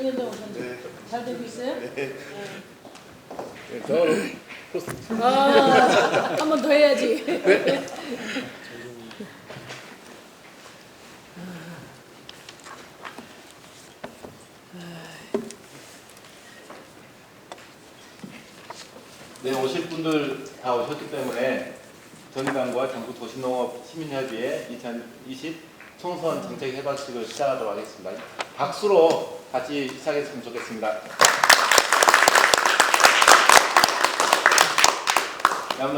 정현정 오셨는데 네. 잘 되고 있어요? 네. 한 번 더 해야지. 네, 오실 분들 다 오셨기 때문에 정의당과 전국 도시농업 시민협의회 2020 총선 정책 해박식을 시작하도록 하겠습니다. 박수로 같이 시작했으면 좋겠습니다.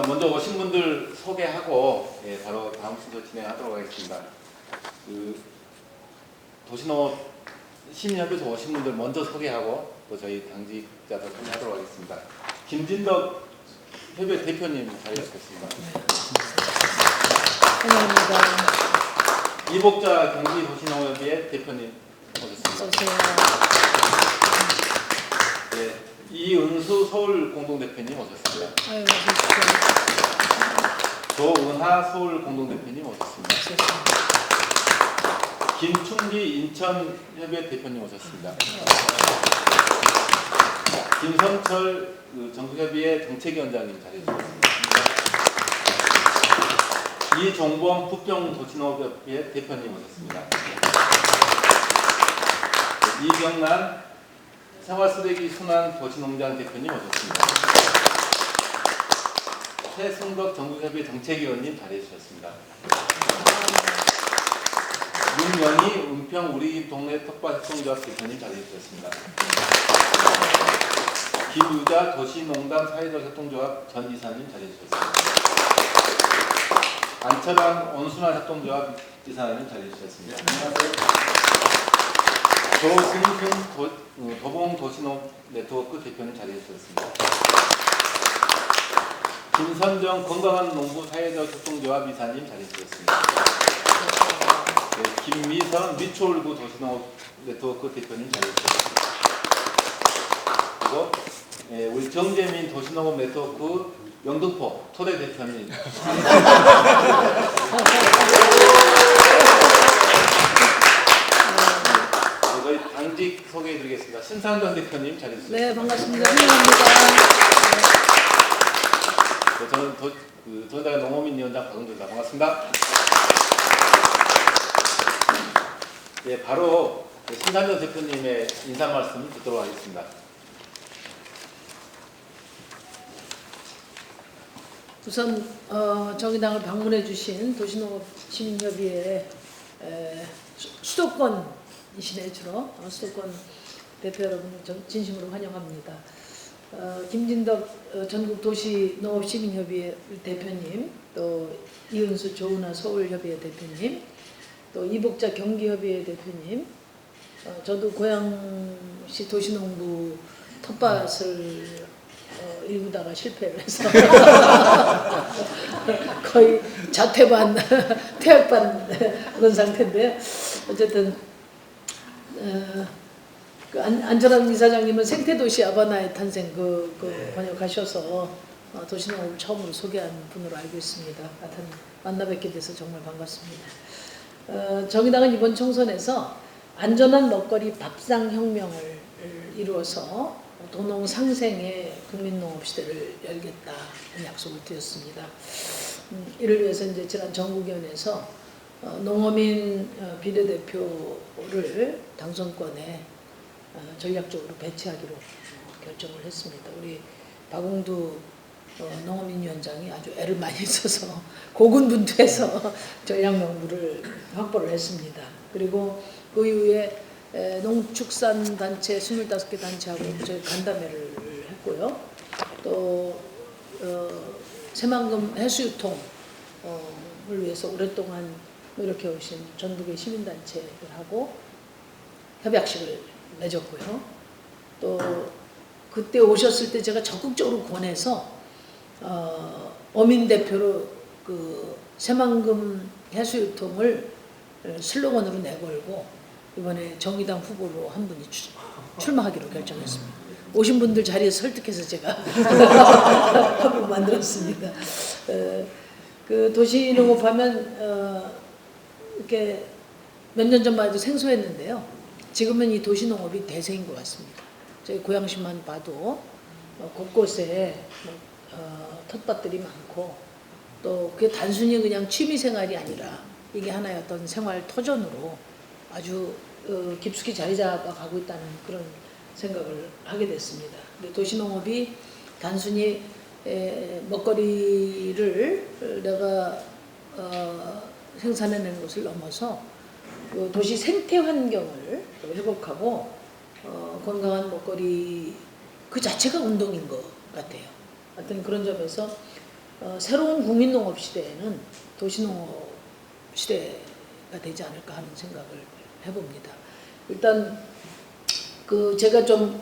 먼저 오신 분들 소개하고 바로 다음 순서 진행하도록 하겠습니다. 도시농업 시민협의회에서 오신 분들 먼저 소개하고 또 저희 당직자들 소개하도록 하겠습니다. 김진덕 협의회 대표님 자리하셨습니다. 환영합니다. 이복자 경기도시농업협의회 대표님 오셨습니다. 어서오세요. 네, 이은수 서울공동대표님 오셨습니다. 아유, 어서오십시오. 조은하 서울공동대표님 오셨습니다. 김충기 인천협의회 대표님 오셨습니다. 김성철 전국협의회 정책위원장님 자리해주셨습니다. 이종범 부평도시농업협의회 대표님 오셨습니다. 이경란 생활쓰레기 순환 도시농장 대표님 오셨습니다. 최승덕 전국협의회 정책위원님 자리해주셨습니다. 윤영희 은평 우리 동네 텃밭협동조합 대표님 자리해주셨습니다. 김유자 도시농담 사회적 협동조합 전 이사님 자리해주셨습니다. 안철환 온순한 협동조합 이사님 자리해주셨습니다. 조승승 도봉 도시농업 네트워크 대표님 자리해주셨습니다. 김선정 건강한 농부 사회적 협동조합 이사님 자리해주셨습니다. 네, 김미선 미추홀구 도시농업 네트워크 대표님 자리해주셨습니다. 그리고 우리 정재민 도시농업 네트워크 영등포 토대 대표님. 저희 당직 소개해드리겠습니다. 신상전 대표님 자리해주셨습니다. 네, 반갑습니다. 환영합니다. 저는 정의당의 농어민위원장 박은주입니다. 반갑습니다. 네, 바로 신상전 대표님의 인사 말씀 듣도록 하겠습니다. 우선 정의당을 방문해 주신 도시농업 시민협의회 수도권이시네 주로 수도권 대표 여러분 진심으로 환영합니다. 김진덕 전국 도시농업 시민협의회 대표님, 또 이은수 조은하 서울협의회 대표님, 또 이복자 경기협의회 대표님, 저도 고양시 도시농부 텃밭을 일구다가 실패를 해서 거의 자퇴반, 퇴학반 그런 상태인데요. 어쨌든 그 안철환 이사장님은 생태도시 아바나의 탄생 번역하셔서 도시농업을 처음으로 소개한 분으로 알고 있습니다. 하여튼 만나 뵙게 돼서 정말 반갑습니다. 정의당은 이번 총선에서 안전한 먹거리 밥상혁명을 이루어서 도농 상생의 국민농업 시대를 열겠다는 약속을 드렸습니다. 이를 위해서 이제 지난 전국위원회에서 농어민 비례대표를 당선권에 전략적으로 배치하기로 결정을 했습니다. 우리 박웅두 농어민위원장이 아주 애를 많이 써서 고군분투해서 전략명부를 확보를 했습니다. 그리고 그 이후에 농축산단체 25개 단체하고 저희 간담회를 했고요. 또 새만금 해수유통을 위해서 오랫동안 노력해 오신 전국의 시민단체들하고 협약식을 맺었고요. 또 그때 오셨을 때 제가 적극적으로 권해서 어민 대표로 그 새만금 해수유통을 슬로건으로 내걸고 이번에 정의당 후보로 한 분이 출마하기로 결정했습니다. 오신 분들 자리에 설득해서 제가 합을 만들었습니다. 그 도시농업하면 이렇게 몇 년 전만 해도 생소했는데요. 지금은 이 도시농업이 대세인 것 같습니다. 저희 고양시만 봐도 곳곳에 텃밭들이 많고 또 그게 단순히 그냥 취미생활이 아니라 이게 하나의 어떤 생활 터전으로 아주 깊숙이 자리 잡아가고 있다는 그런 생각을 하게 됐습니다. 근데 도시농업이 단순히 먹거리를 내가 생산해내는 것을 넘어서 그 도시 생태 환경을 회복하고 건강한 먹거리 그 자체가 운동인 것 같아요. 하여튼 그런 점에서 새로운 국민농업 시대에는 도시농업 시대가 되지 않을까 하는 생각을 해봅니다. 일단 그 제가 좀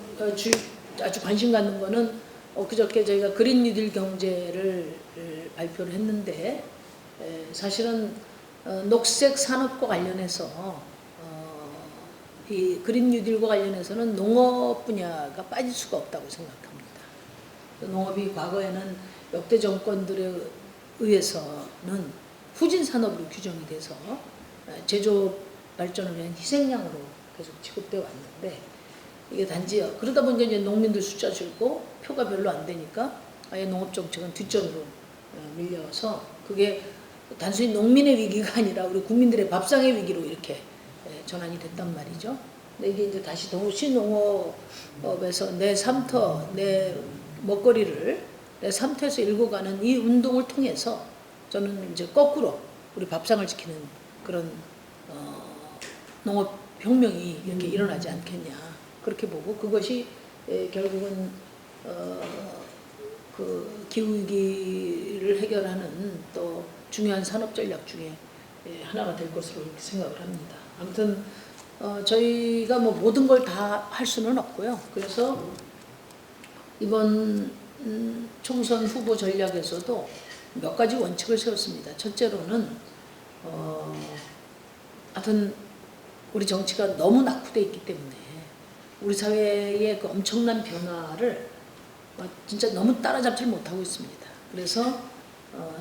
아주 관심 갖는 거는 그저께 저희가 그린 뉴딜 경제를 발표를 했는데 사실은 녹색 산업과 관련해서 이 그린 뉴딜과 관련해서는 농업 분야가 빠질 수가 없다고 생각합니다. 농업이 과거에는 역대 정권들에 의해서는 후진 산업으로 규정이 돼서 제조업 발전을 위한 희생양으로 계속 취급되어 왔는데 이게 단지 그러다 보니까 이제 농민들 숫자 줄고 표가 별로 안 되니까 아예 농업 정책은 뒷전으로 밀려서 그게 단순히 농민의 위기가 아니라 우리 국민들의 밥상의 위기로 이렇게 전환이 됐단 말이죠. 근데 이게 이제 다시 도시농업에서 내 삶터, 내 먹거리를 내 삶터에서 일궈가는 이 운동을 통해서 저는 이제 거꾸로 우리 밥상을 지키는 그런 농업 혁명이 이렇게 일어나지 않겠냐 그렇게 보고 그것이 결국은 그 기후위기를 해결하는 또 중요한 산업 전략 중에 하나가 될 것으로 이렇게 생각을 합니다. 아무튼 저희가 뭐 모든 걸 다 할 수는 없고요. 그래서 이번 총선 후보 전략에서도 몇 가지 원칙을 세웠습니다. 첫째로는 하여튼 우리 정치가 너무 낙후되어 있기 때문에 우리 사회의 그 엄청난 변화를 진짜 너무 따라잡지 못하고 있습니다. 그래서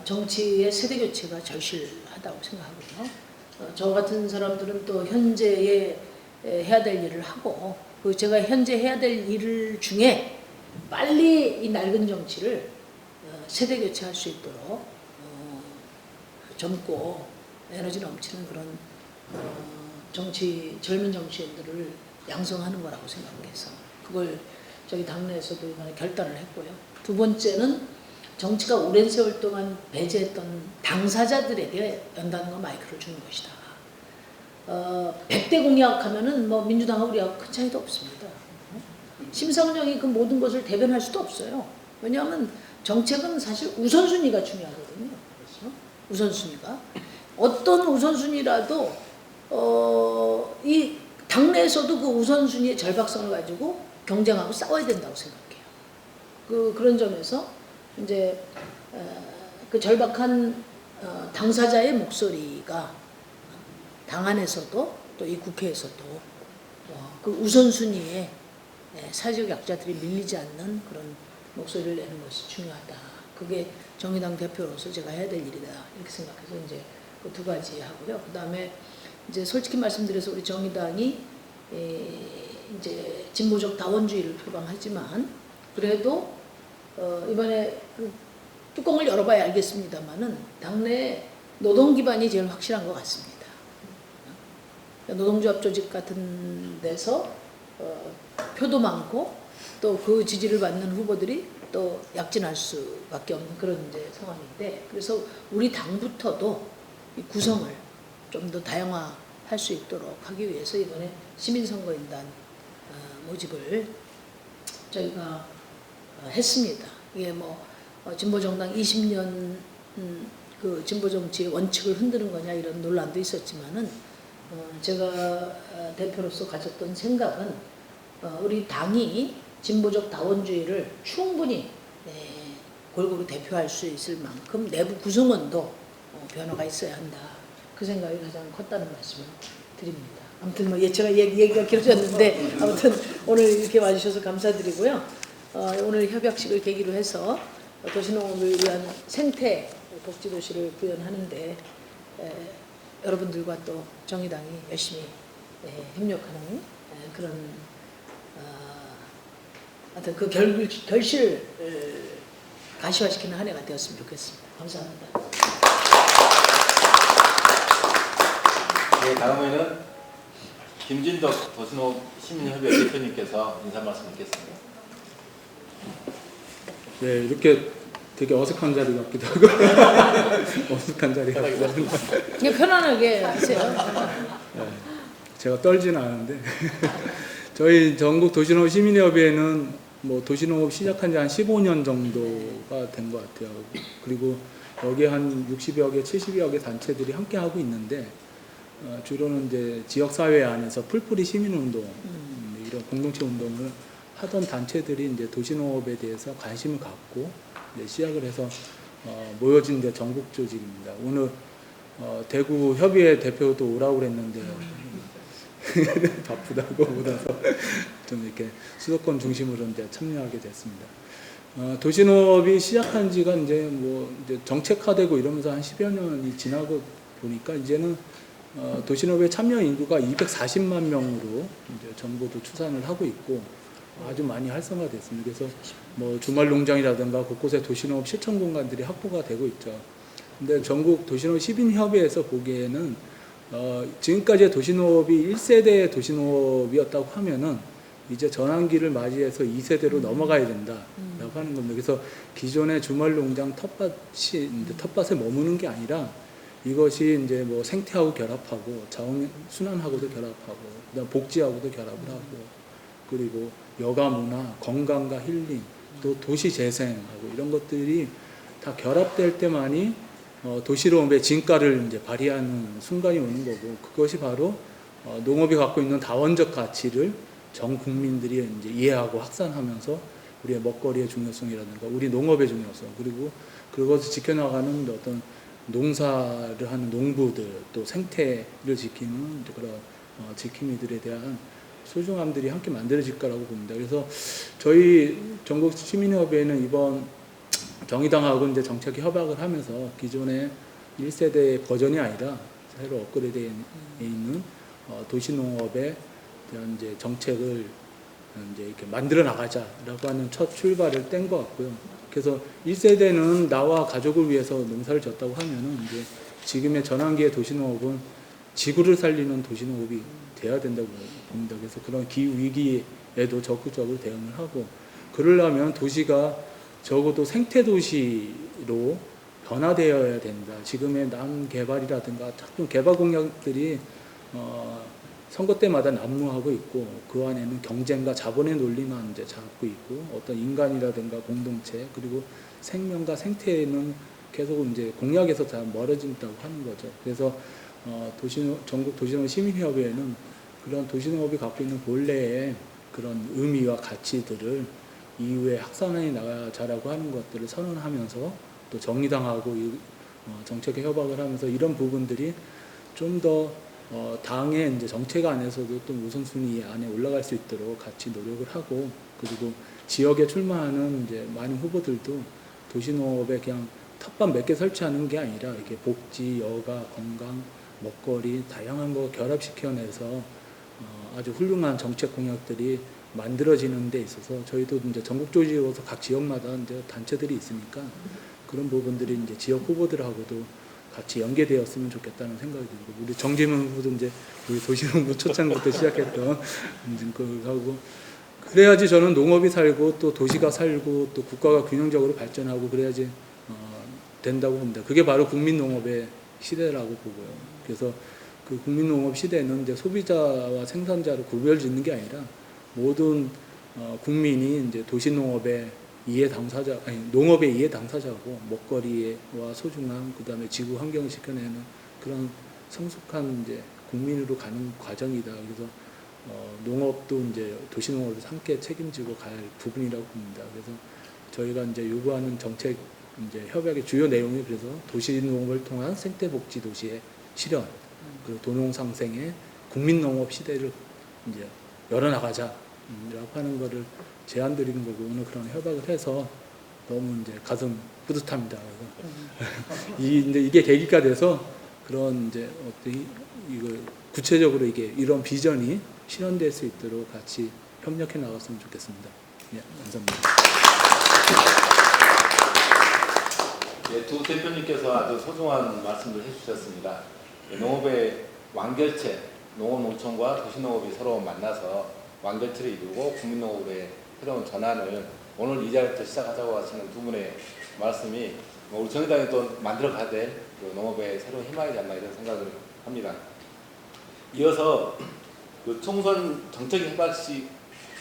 정치의 세대 교체가 절실하다고 생각하고요. 저 같은 사람들은 또 현재에 해야 될 일을 하고 그 제가 현재 해야 될 일 중에 빨리 이 낡은 정치를 세대 교체할 수 있도록 젊고 에너지 넘치는 그런 젊은 정치인들을 양성하는 거라고 생각해서 그걸 저희 당내에서도 이번에 결단을 했고요. 두 번째는 정치가 오랜 세월 동안 배제했던 당사자들에게 연단과 마이크를 주는 것이다. 100대 공약하면은 뭐 민주당하고 우리하고 큰 차이도 없습니다. 심상정이 그 모든 것을 대변할 수도 없어요. 왜냐하면 정책은 사실 우선순위가 중요하거든요. 그래서 우선순위가 어떤 우선순위라도 이 당내에서도 그 우선순위의 절박성을 가지고 경쟁하고 싸워야 된다고 생각해요. 그런 점에서 이제 그 절박한 당사자의 목소리가 당 안에서도 또 이 국회에서도 그 우선순위에 사회적 약자들이 밀리지 않는 그런 목소리를 내는 것이 중요하다. 그게 정의당 대표로서 제가 해야 될 일이다. 이렇게 생각해서 이제 그 두 가지 하고요. 그 다음에 이제 솔직히 말씀드려서 우리 정의당이 이제 진보적 다원주의를 표방하지만 그래도 이번에 그 뚜껑을 열어봐야 알겠습니다만은 당내 노동 기반이 제일 확실한 것 같습니다. 노동조합 조직 같은 데서 표도 많고 또 그 지지를 받는 후보들이 또 약진할 수밖에 없는 그런 이제 상황인데 그래서 우리 당부터도 이 구성을 좀 더 다양화할 수 있도록 하기 위해서 이번에 시민선거인단 모집을 저희가 했습니다. 이게 뭐 진보정당 20년 그 진보정치의 원칙을 흔드는 거냐 이런 논란도 있었지만은 제가 대표로서 가졌던 생각은 우리 당이 진보적 다원주의를 충분히 골고루 대표할 수 있을 만큼 내부 구성원도 변화가 있어야 한다. 그 생각이 가장 컸다는 말씀을 드립니다. 아무튼 뭐 제가 얘기가 길어졌는데 아무튼 오늘 이렇게 와주셔서 감사드리고요. 오늘 협약식을 계기로 해서 도시농업을 위한 생태 복지도시를 구현하는데 여러분들과 또 정의당이 열심히 협력하는 그런 하여튼 그 결실을 가시화시키는 한 해가 되었으면 좋겠습니다. 감사합니다. 네, 다음에는 김진덕 도시농업 시민협의회 대표님께서 인사 말씀 드리겠습니다. 네, 이렇게 되게 어색한 자리 같기도 하고 어색한 자리 같기도 하고 그냥 편안하게 하세요. 네, 제가 떨지는 않은데 저희 전국 도시농업 시민협의회는 뭐 도시농업 시작한 지 한 15년 정도가 된 것 같아요. 그리고 여기에 한 60여 개, 70여 개 단체들이 함께 하고 있는데 주로는 이제 지역사회 안에서 풀뿌리 시민운동 이런 공동체 운동을 하던 단체들이 이제 도시농업에 대해서 관심을 갖고 이제 시작을 해서 모여진 데 전국 조직입니다. 오늘 대구 협의회 대표도 오라고 그랬는데 바쁘다고 오라서 좀 이렇게 수도권 중심으로 이제 참여하게 됐습니다. 도시농업이 시작한 지가 이제 뭐 이제 정책화되고 이러면서 한 10여 년이 지나고 보니까 이제는 도시농업의 참여 인구가 240만 명으로 이제 정부도 추산을 하고 있고 아주 많이 활성화됐습니다. 그래서 뭐 주말 농장이라든가 곳곳에 도시농업 실천 공간들이 확보가 되고 있죠. 근데 전국 도시농업 시민협의회에서 보기에는 지금까지의 도시농업이 1세대의 도시농업이었다고 하면은 이제 전환기를 맞이해서 2세대로 넘어가야 된다라고 하는 겁니다. 그래서 기존의 주말 농장 텃밭에 머무는 게 아니라 이것이 이제 뭐 생태하고 결합하고 자원 순환하고도 결합하고 그다음 복지하고도 결합을 하고 그리고 여가 문화, 건강과 힐링, 또 도시 재생하고 이런 것들이 다 결합될 때만이 도시농업의 진가를 이제 발휘하는 순간이 오는 거고 그것이 바로 농업이 갖고 있는 다원적 가치를 전 국민들이 이제 이해하고 확산하면서 우리의 먹거리의 중요성이라든가 우리 농업의 중요성 그리고 그것을 지켜나가는 어떤 농사를 하는 농부들 또 생태를 지키는 그런 지킴이들에 대한 소중함들이 함께 만들어질 거라고 봅니다. 그래서 저희 전국 시민협의회는 이번 정의당하고 이제 정책 협약을 하면서 기존의 1세대 버전이 아니라 새로 업그레이드되어 있는 도시농업에 대한 이제 정책을 이제 이렇게 만들어 나가자라고 하는 첫 출발을 뗀 것 같고요. 그래서 1세대는 나와 가족을 위해서 농사를 졌다고 하면은 이제 지금의 전환기의 도시농업은 지구를 살리는 도시농업이 돼야 된다고 봅니다. 그래서 그런 기후 위기에도 적극적으로 대응을 하고 그러려면 도시가 적어도 생태 도시로 변화되어야 된다. 지금의 남개발이라든가 자꾸 개발 공약들이 선거 때마다 난무하고 있고 그 안에는 경쟁과 자본의 논리만 이제 잡고 있고 어떤 인간이라든가 공동체 그리고 생명과 생태는 계속 이제 공약에서 다 멀어진다고 하는 거죠. 그래서 전국 도시농업 시민협의회는 그런 도시농업이 갖고 있는 본래의 그런 의미와 가치들을 이후에 확산해 나가자라고 하는 것들을 선언하면서 또 정의당하고 정책에 협약을 하면서 이런 부분들이 좀 더 당의 이제 정책 안에서도 또 우선순위 안에 올라갈 수 있도록 같이 노력을 하고 그리고 지역에 출마하는 이제 많은 후보들도 도시농업에 그냥 텃밭 몇 개 설치하는 게 아니라 이렇게 복지, 여가, 건강, 먹거리 다양한 거 결합시켜내서 아주 훌륭한 정책 공약들이 만들어지는 데 있어서 저희도 이제 전국 조직으로서 각 지역마다 이제 단체들이 있으니까 그런 부분들이 이제 지역 후보들하고도 같이 연계되었으면 좋겠다는 생각이 들고 우리 정재명 후보도 이제 우리 도시농부 초창부터 시작했던 그하고 그래야지 저는 농업이 살고 또 도시가 살고 또 국가가 균형적으로 발전하고 그래야지 된다고 봅니다. 그게 바로 국민농업의 시대라고 보고요. 그래서 그 국민농업 시대는 이제 소비자와 생산자를 구별짓는 게 아니라 모든 국민이 이제 도시농업의 이해 당사자, 아니 농업의 이해 당사자고 먹거리와 소중함, 그다음에 지구 환경을 지켜내는 그런 성숙한 이제 국민으로 가는 과정이다. 그래서 농업도 이제 도시농업을 함께 책임지고 갈 부분이라고 봅니다. 그래서 저희가 이제 요구하는 정책 이제 협약의 주요 내용이 그래서 도시농업을 통한 생태복지 도시의 실현, 그리고 도농상생의 국민농업 시대를 이제 열어나가자라고 하는 거를 제안 드리는 거고 오늘 그런 협약을 해서 너무 이제 가슴 뿌듯합니다. 그래서 이게 계기가 돼서 그런 이제 어떤 이거 구체적으로 이게 이런 비전이 실현될 수 있도록 같이 협력해 나갔으면 좋겠습니다. 예, 감사합니다. 예, 두 대표님께서 아주 소중한 말씀을 해주셨습니다. 예, 농업의 완결체, 농업농촌과 도시농업이 서로 만나서 완결체를 이루고 국민농업의 새로운 전환을 오늘 이 자리부터 시작하자고 하시는 두 분의 말씀이 우리 정의당이 또 만들어가야 될 그 농업의 새로운 희망이지 않나 이런 생각을 합니다. 이어서 그 총선 정책의 해박식이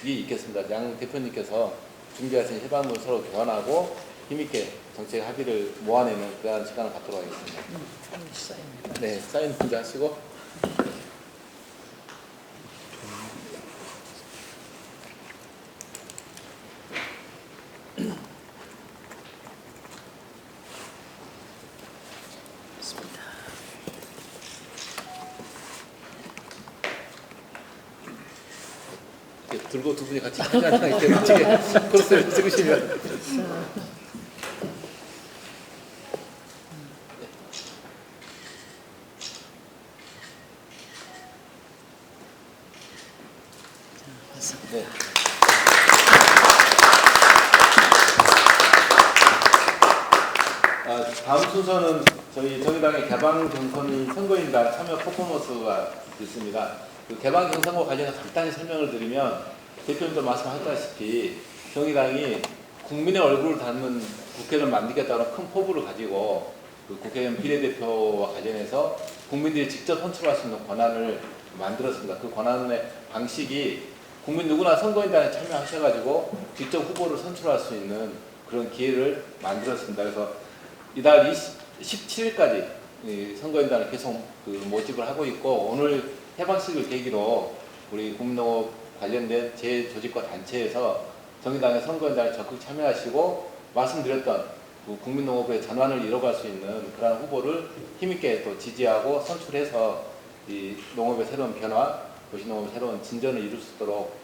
있겠습니다. 양 대표님께서 준비하신 해박을 서로 교환하고 힘있게 정책 합의를 모아내는 그러한 시간을 갖도록 하겠습니다. 네, 사인 먼저 하시고. 이렇게 들고 두 분이 같이 사진 한 장 이렇게 멋지게 크로스를 찍으시면. 네. 다음 순서는 저희 정의당의 개방 경선이 선거인단 참여 퍼포먼스가 있습니다. 그 개방 경선과 관련해서 간단히 설명을 드리면 대표님도 말씀하셨다시피 정의당이 국민의 얼굴을 담는 국회를 만들겠다는 큰 포부를 가지고 그 국회의원 비례대표와 관련해서 국민들이 직접 선출할 수 있는 권한을 만들었습니다. 그 권한의 방식이 국민 누구나 선거인단에 참여하셔가지고 직접 후보를 선출할 수 있는 그런 기회를 만들었습니다. 그래서 이달 17일까지 선거인단을 계속 모집을 하고 있고 오늘 해방식을 계기로 우리 국민농업 관련된 재조직과 단체에서 정의당의 선거인단에 적극 참여하시고 말씀드렸던 국민농업의 전환을 이뤄갈 수 있는 그런 후보를 힘있게 또 지지하고 선출해서 이 농업의 새로운 변화, 도시농업의 새로운 진전을 이룰 수 있도록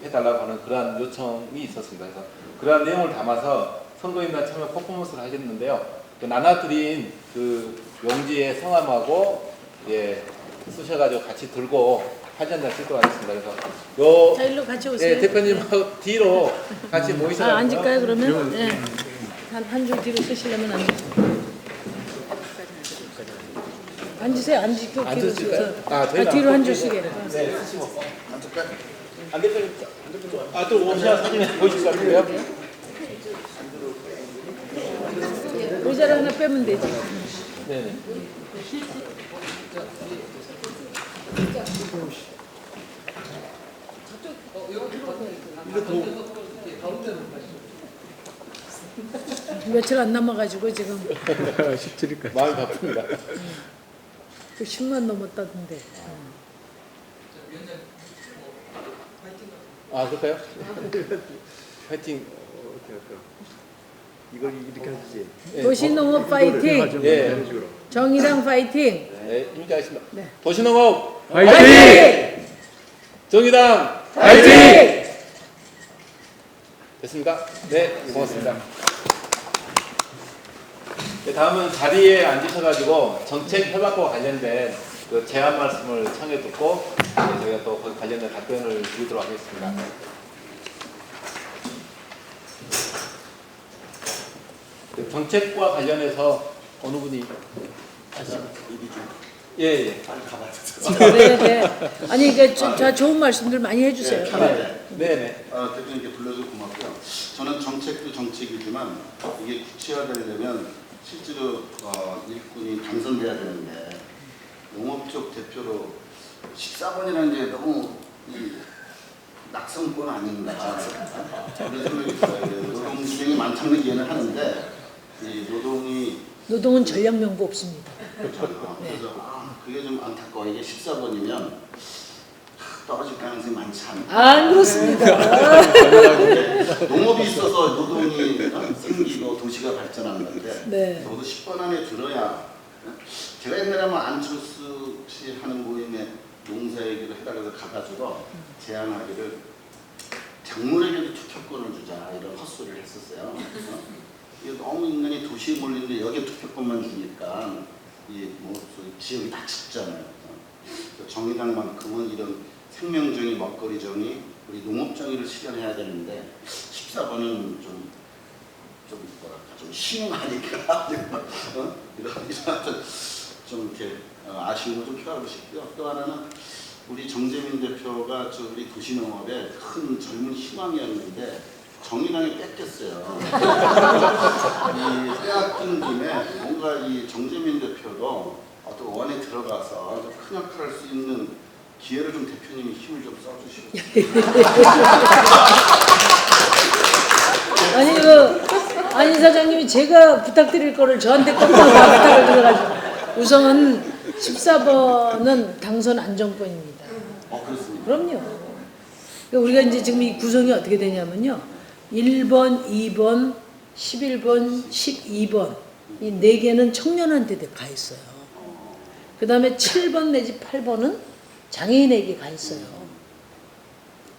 해달라고 하는 그러한 요청이 있었습니다. 그래서 그러한 내용을 담아서 선거인단 참여 퍼포먼스를 하셨는데요. 나눠드린 그 용지에 성함하고 쓰셔가지고 같이 들고 사진 한 장 찍도록 하겠습니다. 그래서 자, 일로 같이 오세요. 네, 대표님하고 뒤로 같이 모이셔서 앉을까요, 그러면? 네. 한 줄 뒤로 쓰시려면 앉으세요. 앉으세요. 앉으시고 뒤로 앉으실까요? 뒤로 한 줄씩에. 네, 쓰시고. 앉을까요? 안 대표님, 또 오셔야 사진에 보이실 것 같은데요? 모자를 하나 빼면 되지. 네네. 며칠 안 남아가지고 지금 17일까지. 마음이 바쁩니다. 그 10만 넘었다던데. 그럴까요? 화이팅. 이걸 이렇게 하지. 도시농업 파이팅! 예. 정의당 파이팅! 네, 힘있게 하겠습니다. 네. 도시농업 화이팅! 정의당 화이팅! 됐습니까? 네, 고맙습니다. 네, 다음은 자리에 앉으셔가지고 정책 협약과 관련된 그 제안 말씀을 청해 듣고 저희가 또 그 관련된 답변을 드리도록 하겠습니다. 그 정책과 관련해서 어느 분이 하시죠? 예. 빨리 가봐야 네, 네. 아니, 그러니까 좋은 말씀들 많이 해주세요. 네네. 대표님께 불러줘서 고맙고요. 저는 정책도 정책이지만 이게 구체화되려면 실제로 일꾼이 당선돼야 되는데 농업 쪽 대표로 14번이라는 게 너무 낙성권 아닌가 그런 생각이 들어요. 노동 주행이 많다는 이해는 하는데 이 노동은 전략명부 없습니다. 그래서 그게 좀 안타까워. 이게 14번이면 떨어질 가능성이 많지 않다. 안 그렇습니다. 농업이 있어서 노동이 생기고 도시가 발전하는데 네. 적어도 10번 안에 들어야. 제가 옛날에 안철수 씨 하는 모임에 농사 얘기를 해달라고 가가지고 제안하기를 작물에게도 투표권을 주자 이런 헛소리를 했었어요. 이게 너무 인간이 도시에 몰리는데 여기에 투표권만 주니까 이 지역이 다 춥잖아요. 정의당만큼은 이런 생명정의, 먹거리 정의, 우리 농업 정의를 실현해야 되는데 14번은 좀 뭐랄까 좀 심하니까 이런 좀 이렇게 아쉬움을 좀 표하고 싶고요. 또 하나는 우리 정재민 대표가 우리 도시농업의 큰 젊은 희망이었는데 정의당이 뺏겼어요. 이 빼앗긴 김에 뭔가 이 정재민 대표도 어떤 원에 들어가서 큰 역할을 할 수 있는 기회를 좀 대표님이 힘을 좀 써주시고. 아니 안 이사장님이 제가 부탁드릴 거를 저한테 꼭 부탁을 드려가지고 우선 14번은 당선 안정권입니다. 그렇습니다. 그럼요. 그러니까 우리가 이제 지금 이 구성이 어떻게 되냐면요. 1번, 2번, 11번, 12번 이 4개는 청년한테 가 있어요. 그 다음에 7번 내지 8번은 장애인에게 가 있어요.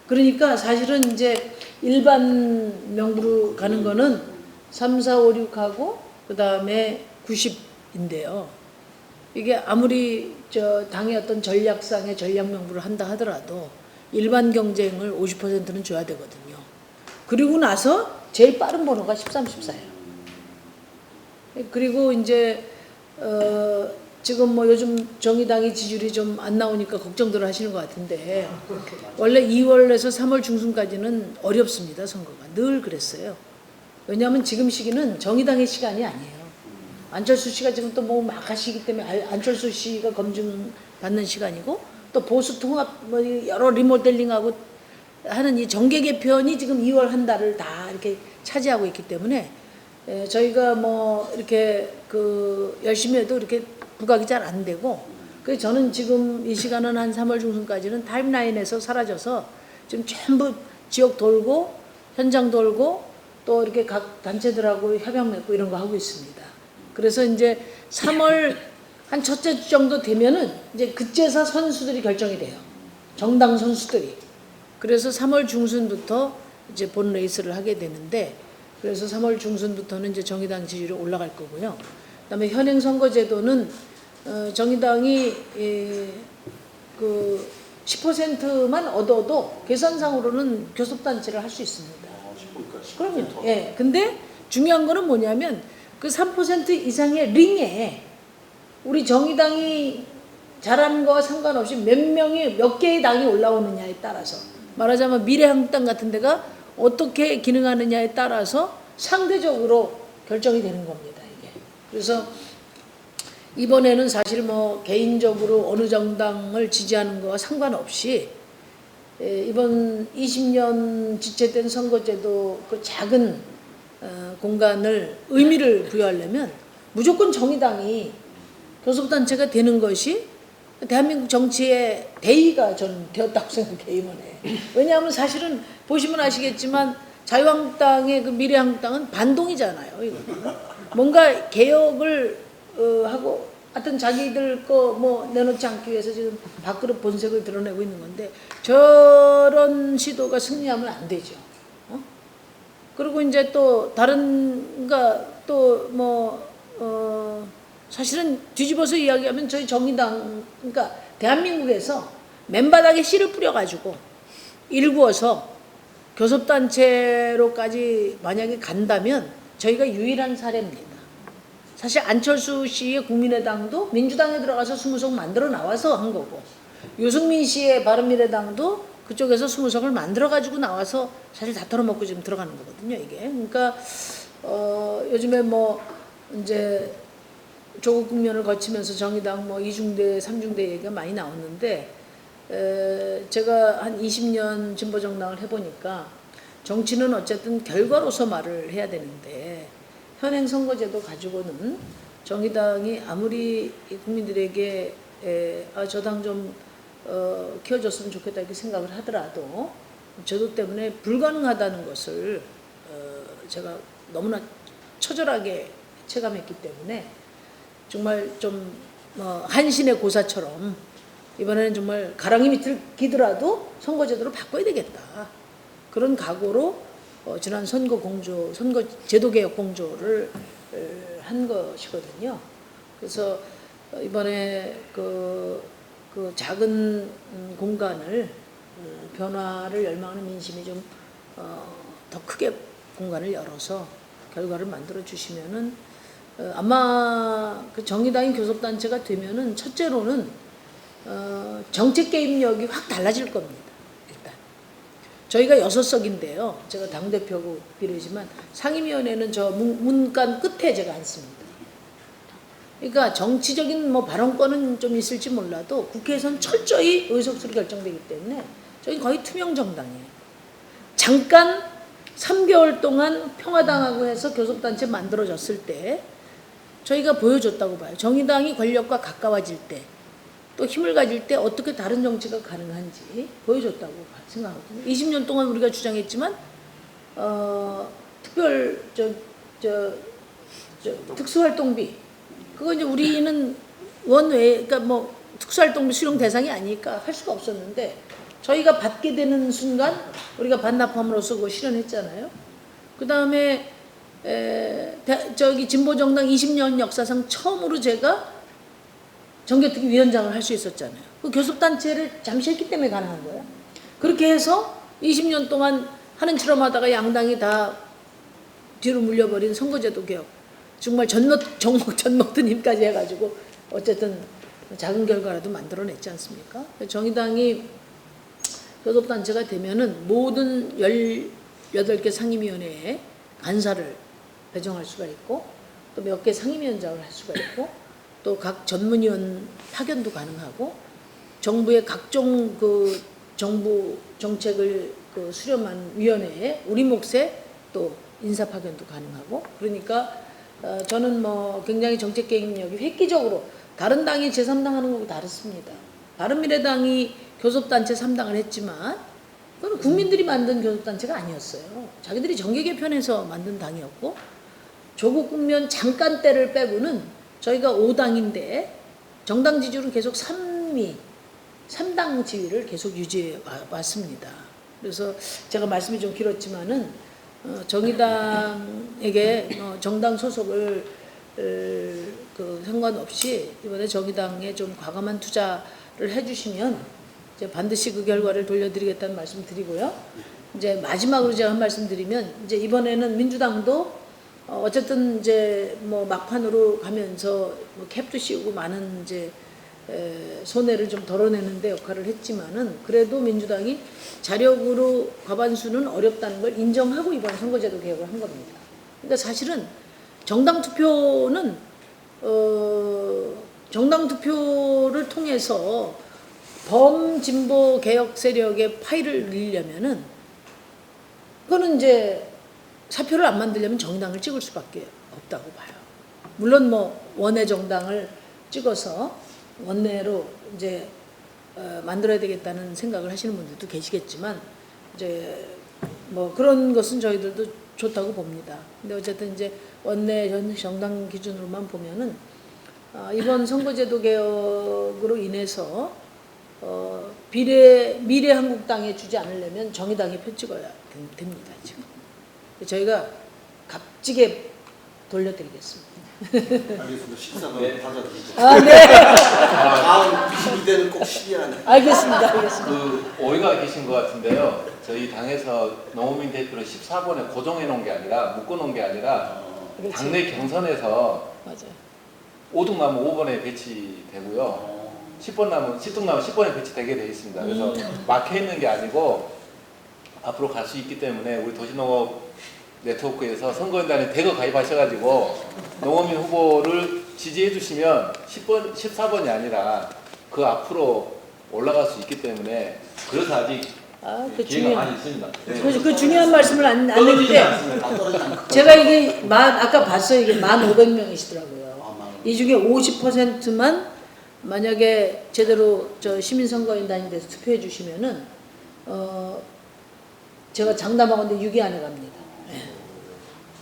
그러니까 사실은 이제 일반 명부로 가는 거는 3, 4, 5, 6하고 그 다음에 90인데요. 이게 아무리 당의 어떤 전략상의 전략 명부를 한다 하더라도 일반 경쟁을 50%는 줘야 되거든요. 그리고 나서 제일 빠른 번호가 13, 14예요. 그리고 이제 지금 뭐 요즘 정의당이 지지율이 좀 안 나오니까 걱정들 하시는 것 같은데 원래 2월에서 3월 중순까지는 어렵습니다. 선거가 늘 그랬어요. 왜냐하면 지금 시기는 정의당의 시간이 아니에요. 안철수 씨가 지금 또 뭐 막 하시기 때문에 안철수 씨가 검증받는 시간이고 또 보수 통합 뭐 여러 리모델링하고 하는 이 정계 개편이 지금 2월 한 달을 다 이렇게 차지하고 있기 때문에 저희가 뭐 이렇게 열심히 해도 이렇게 부각이 잘 안 되고 그래서 저는 지금 이 시간은 한 3월 중순까지는 타임라인에서 사라져서 지금 전부 지역 돌고 현장 돌고 또 이렇게 각 단체들하고 협약 맺고 이런 거 하고 있습니다. 그래서 이제 3월 한 첫째 주 정도 되면은 이제 그제서 선수들이 결정이 돼요. 정당 선수들이. 그래서 3월 중순부터 이제 본 레이스를 하게 되는데 그래서 3월 중순부터는 이제 정의당 지지율이 올라갈 거고요. 그다음에 현행 선거제도는 정의당이 10%만 얻어도 계산상으로는 교섭단체를 할 수 있습니다. 그럼요. 예. 근데 중요한 거는 뭐냐면 그 3% 이상의 링에 우리 정의당이 잘하는 거와 상관없이 몇 개의 당이 올라오느냐에 따라서 말하자면 미래한국당 같은 데가 어떻게 기능하느냐에 따라서 상대적으로 결정이 되는 겁니다. 이게. 그래서 이번에는 사실 뭐 개인적으로 어느 정당을 지지하는 거와 상관없이 이번 20년 지체된 선거제도 그 작은 공간을 의미를 부여하려면 무조건 정의당이 교섭단체가 되는 것이 대한민국 정치의 대의가 저는 되었다고 생각해요. 이번에. 왜냐하면 사실은 보시면 아시겠지만 자유한국당의 그 미래한국당은 반동이잖아요. 이거는. 뭔가 개혁을 하고 하여튼 자기들 거 뭐 내놓지 않기 위해서 지금 밥그릇 본색을 드러내고 있는 건데 저런 시도가 승리하면 안 되죠. 그리고 이제 또 다른 또 뭐 사실은 뒤집어서 이야기하면 저희 정의당 그러니까 대한민국에서 맨바닥에 씨를 뿌려가지고 일구어서 교섭단체로까지 만약에 간다면 저희가 유일한 사례입니다. 사실 안철수 씨의 국민의당도 민주당에 들어가서 20석 만들어 나와서 한 거고 유승민 씨의 바른미래당도 그쪽에서 20석을 만들어가지고 나와서 사실 다 털어먹고 지금 들어가는 거거든요. 이게 그러니까 요즘에 뭐 이제 조국 국면을 거치면서 정의당 뭐 2중대, 3중대 얘기가 많이 나왔는데 제가 한 20년 진보정당을 해보니까 정치는 어쨌든 결과로서 말을 해야 되는데 현행 선거제도 가지고는 정의당이 아무리 국민들에게 저 당 좀 키워줬으면 좋겠다 이렇게 생각을 하더라도 제도 때문에 불가능하다는 것을 제가 너무나 처절하게 체감했기 때문에 정말 좀 한신의 고사처럼 이번에는 정말 가랑이 밑을 기더라도 선거제도를 바꿔야 되겠다. 그런 각오로 지난 선거 제도 개혁 공조를 한 것이거든요. 그래서 이번에 그 작은 공간을 변화를 열망하는 민심이 좀 더 크게 공간을 열어서 결과를 만들어 주시면은 아마 그 정의당이 교섭단체가 되면은 첫째로는 정책 개입력이 확 달라질 겁니다. 일단 저희가 6석인데요. 제가 당대표고 비례지만 상임위원회는 저 문간 끝에 제가 앉습니다. 그러니까 정치적인 뭐 발언권은 좀 있을지 몰라도 국회에서는 철저히 의석수로 결정되기 때문에 저희 거의 투명 정당이에요. 잠깐 3개월 동안 평화당하고 해서 교섭단체 만들어졌을 때 저희가 보여줬다고 봐요. 정의당이 권력과 가까워질 때 또 힘을 가질 때 어떻게 다른 정치가 가능한지 보여줬다고 생각하거든요. 20년 동안 우리가 주장했지만 특수활동비 그거 이제 우리는 원외 그러니까 뭐 특수활동비 수용 대상이 아니니까 할 수가 없었는데 저희가 받게 되는 순간 우리가 반납함으로써 그거 실현했잖아요. 그 다음에 진보정당 20년 역사상 처음으로 제가 정개특위 위원장을 할 수 있었잖아요. 그 교섭단체를 잠시 했기 때문에 가능한 거예요. 그렇게 해서 20년 동안 하는 처럼 하다가 양당이 다 뒤로 물려버린 선거제도 개혁 정말 젖먹던 힘까지 해가지고 어쨌든 작은 결과라도 만들어냈지 않습니까? 정의당이 교섭단체가 되면은 모든 18개 상임위원회에 간사를 배정할 수가 있고 또 몇 개 상임위원장을 할 수가 있고 또 각 전문위원 파견도 가능하고 정부의 각종 그 정부 정책을 그 수렴한 위원회에 우리 몫에 또 인사 파견도 가능하고 그러니까 저는 뭐 굉장히 정책 개입력이 획기적으로 다른 당이 제3당 하는 거하고 다릅니다. 바른미래당이 교섭단체 3당을 했지만 그건 국민들이 만든 교섭단체가 아니었어요. 자기들이 정계 개편해서 만든 당이었고 조국 국면 잠깐 때를 빼고는 저희가 5당인데 정당 지지율은 계속 3당 지위를 계속 유지해 왔습니다. 그래서 제가 말씀이 좀 길었지만은 정의당에게 정당 소속을 그 상관없이 이번에 정의당에 좀 과감한 투자를 해주시면 이제 반드시 그 결과를 돌려드리겠다는 말씀 드리고요. 이제 마지막으로 제가 한 말씀 드리면 이제 이번에는 민주당도 어쨌든 이제 뭐 막판으로 가면서 뭐 캡도 씌우고 많은 이제 손해를 좀 덜어내는데 역할을 했지만은 그래도 민주당이 자력으로 과반수는 어렵다는 걸 인정하고 이번 선거제도 개혁을 한 겁니다. 그러니까 사실은 정당 투표는 정당 투표를 통해서 범진보 개혁 세력의 파일을 늘리려면은 그거는 이제 사표를 안 만들려면 정의당을 찍을 수밖에 없다고 봐요. 물론 뭐 원내 정당을 찍어서 원내로 이제 만들어야 되겠다는 생각을 하시는 분들도 계시겠지만 이제 뭐 그런 것은 저희들도 좋다고 봅니다. 근데 어쨌든 이제 원내 정당 기준으로만 보면은 이번 선거제도 개혁으로 인해서 미래한국당에 주지 않으려면 정의당에 표 찍어야 됩니다. 지금 저희가 값지게 돌려드리겠습니다. 알겠습니다. 식사가 네. 과자 드리죠. 아, 네. 다음 12대는 꼭 12안에. 알겠습니다. 그 오해가 계신 것 같은데요. 저희 당에서 노무민 대표를 14번에 고정해 놓은 게 아니라 묶어 놓은 게 아니라 그렇지. 당내 경선에서 맞아요. 5등 나면 5번에 배치되고요. 10등 나면 10번에 배치되게 되어 있습니다. 그래서 막혀 있는 게 아니고 앞으로 갈 수 있기 때문에 우리 도시농업 네트워크에서 선거인단에 대거 가입하셔가지고 농어민 후보를 지지해 주시면 14번이 아니라 그 앞으로 올라갈 수 있기 때문에 그래서 아직 그 기회가 많이 있습니다. 그 중요한 말씀을 안 했는데 아, 제가 이게 아까 봤어요. 이게 1,500명이시더라고요. 이 중에 50%만 만약에 제대로 저 시민선거인단이 돼서 투표해 주시면은 제가 장담하건대 6위 안에 갑니다.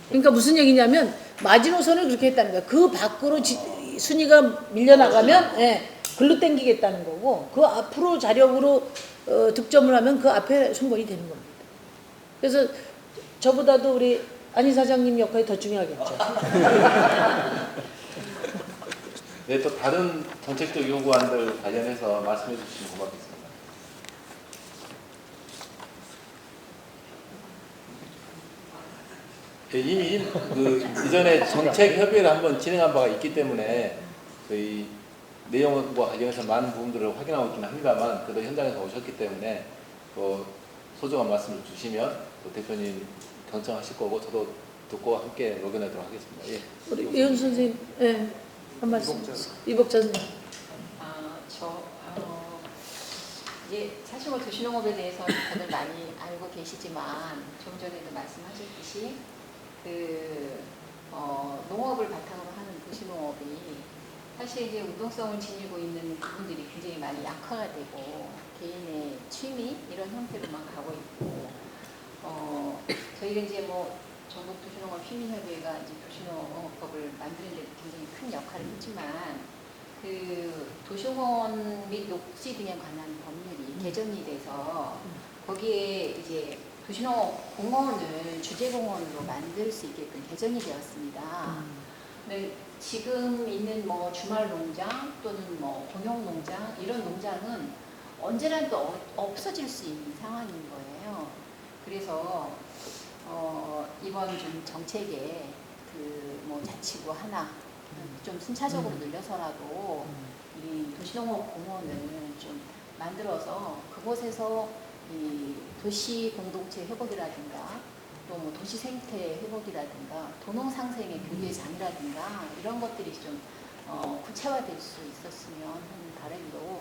그러니까 무슨 얘기냐면 마지노선을 그렇게 했다는 거야. 그 밖으로 순위가 밀려나가면 글로 땡기겠다는 거고 그 앞으로 자력으로 득점을 하면 그 앞에 손권이 되는 겁니다. 그래서 저보다도 우리 안 이사장님 역할이 더 중요하겠죠. 네, 또 다른 정책적 요구안들 관련해서 말씀해 주시면 고맙겠습니다. 예, 이미 그 이전에 정책 협의를 한번 진행한 바가 있기 때문에 저희 내용과 관련해서 많은 부분들을 확인하고 있긴 합니다만 그래도 현장에서 오셨기 때문에 또 소중한 말씀을 주시면 또 대표님 경청하실 거고 저도 듣고 함께 녹여내도록 하겠습니다. 예. 우리 이현 선생님, 예, 한 말씀. 이복자 선생님. 이제 사실 뭐 도시농업에 대해서 다들 많이 알고 계시지만 좀 전에도 말씀하셨듯이 농업을 바탕으로 하는 도시농업이 사실 이제 운동성을 지니고 있는 부분들이 굉장히 많이 약화가 되고 개인의 취미 이런 형태로만 가고 있고 저희가 이제 뭐 전국 도시농업 시민협의회가 이제 도시농업법을 만드는 데 굉장히 큰 역할을 했지만 그 도시공원 및 녹지 등에 관한 법률이 개정이 돼서 거기에 이제 도시농업 공원을 주재공원으로 만들 수 있게끔 개정이 되었습니다. 근데 지금 있는 뭐 주말 농장 또는 뭐 공용 농장 이런 농장은 언제라도 없어질 수 있는 상황인 거예요. 그래서 이번 좀 정책에 그 뭐 자치구 하나 좀 순차적으로 늘려서라도 이 도시농업 공원을 좀 만들어서 그곳에서 이 도시 공동체 회복이라든가 또 뭐 도시 생태 회복이라든가 도농 상생의 교류장이라든가 이런 것들이 좀 구체화될 수 있었으면 하는 바람으로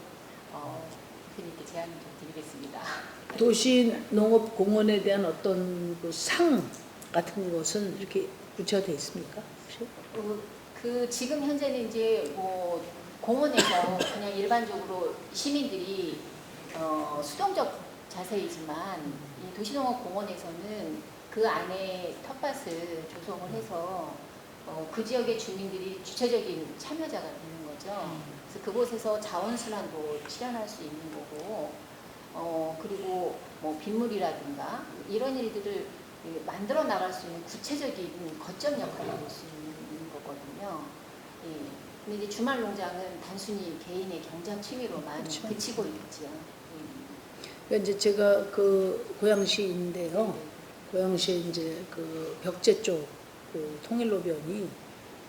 대표님께 제안을 좀 드리겠습니다. 도시농업공원에 대한 어떤 그 상 같은 것은 이렇게 구체화되어 있습니까? 혹시? 그 지금 현재는 이제 뭐 공원에서 그냥 일반적으로 시민들이 수동적 자세이지만 이 도시농업 공원에서는 그 안에 텃밭을 조성을 해서 그 지역의 주민들이 주체적인 참여자가 되는 거죠. 그래서 그곳에서 자원순환도 실현할 수 있는 거고, 그리고 뭐 빗물이라든가 이런 일들을 만들어 나갈 수 있는 구체적인 거점 역할을 할 수 있는 거거든요. 예. 근데 이제 주말 농장은 단순히 개인의 경장 취미로만 그렇죠. 그치고 있죠. 그러니까 이제 제가 그 고양시인데요. 고양시에 이제 그 벽제 쪽 그 통일로변이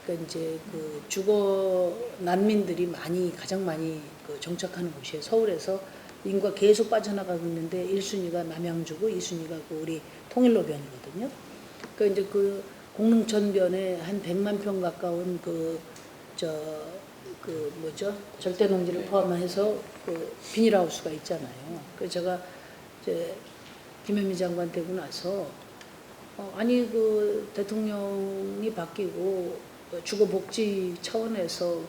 그러니까 이제 그 주거 난민들이 가장 많이 그 정착하는 곳이에요. 서울에서 인구가 계속 빠져나가고 있는데 1순위가 남양주고 2순위가 그 우리 통일로변이거든요. 그러니까 이제 그 공릉천변에 한 100만 평 가까운 절대농지를 포함해서 그 비닐하우스가 있잖아요. 그래서 제가 이제 김현미 장관 되고 나서 아니 그 대통령이 바뀌고 주거복지 차원에서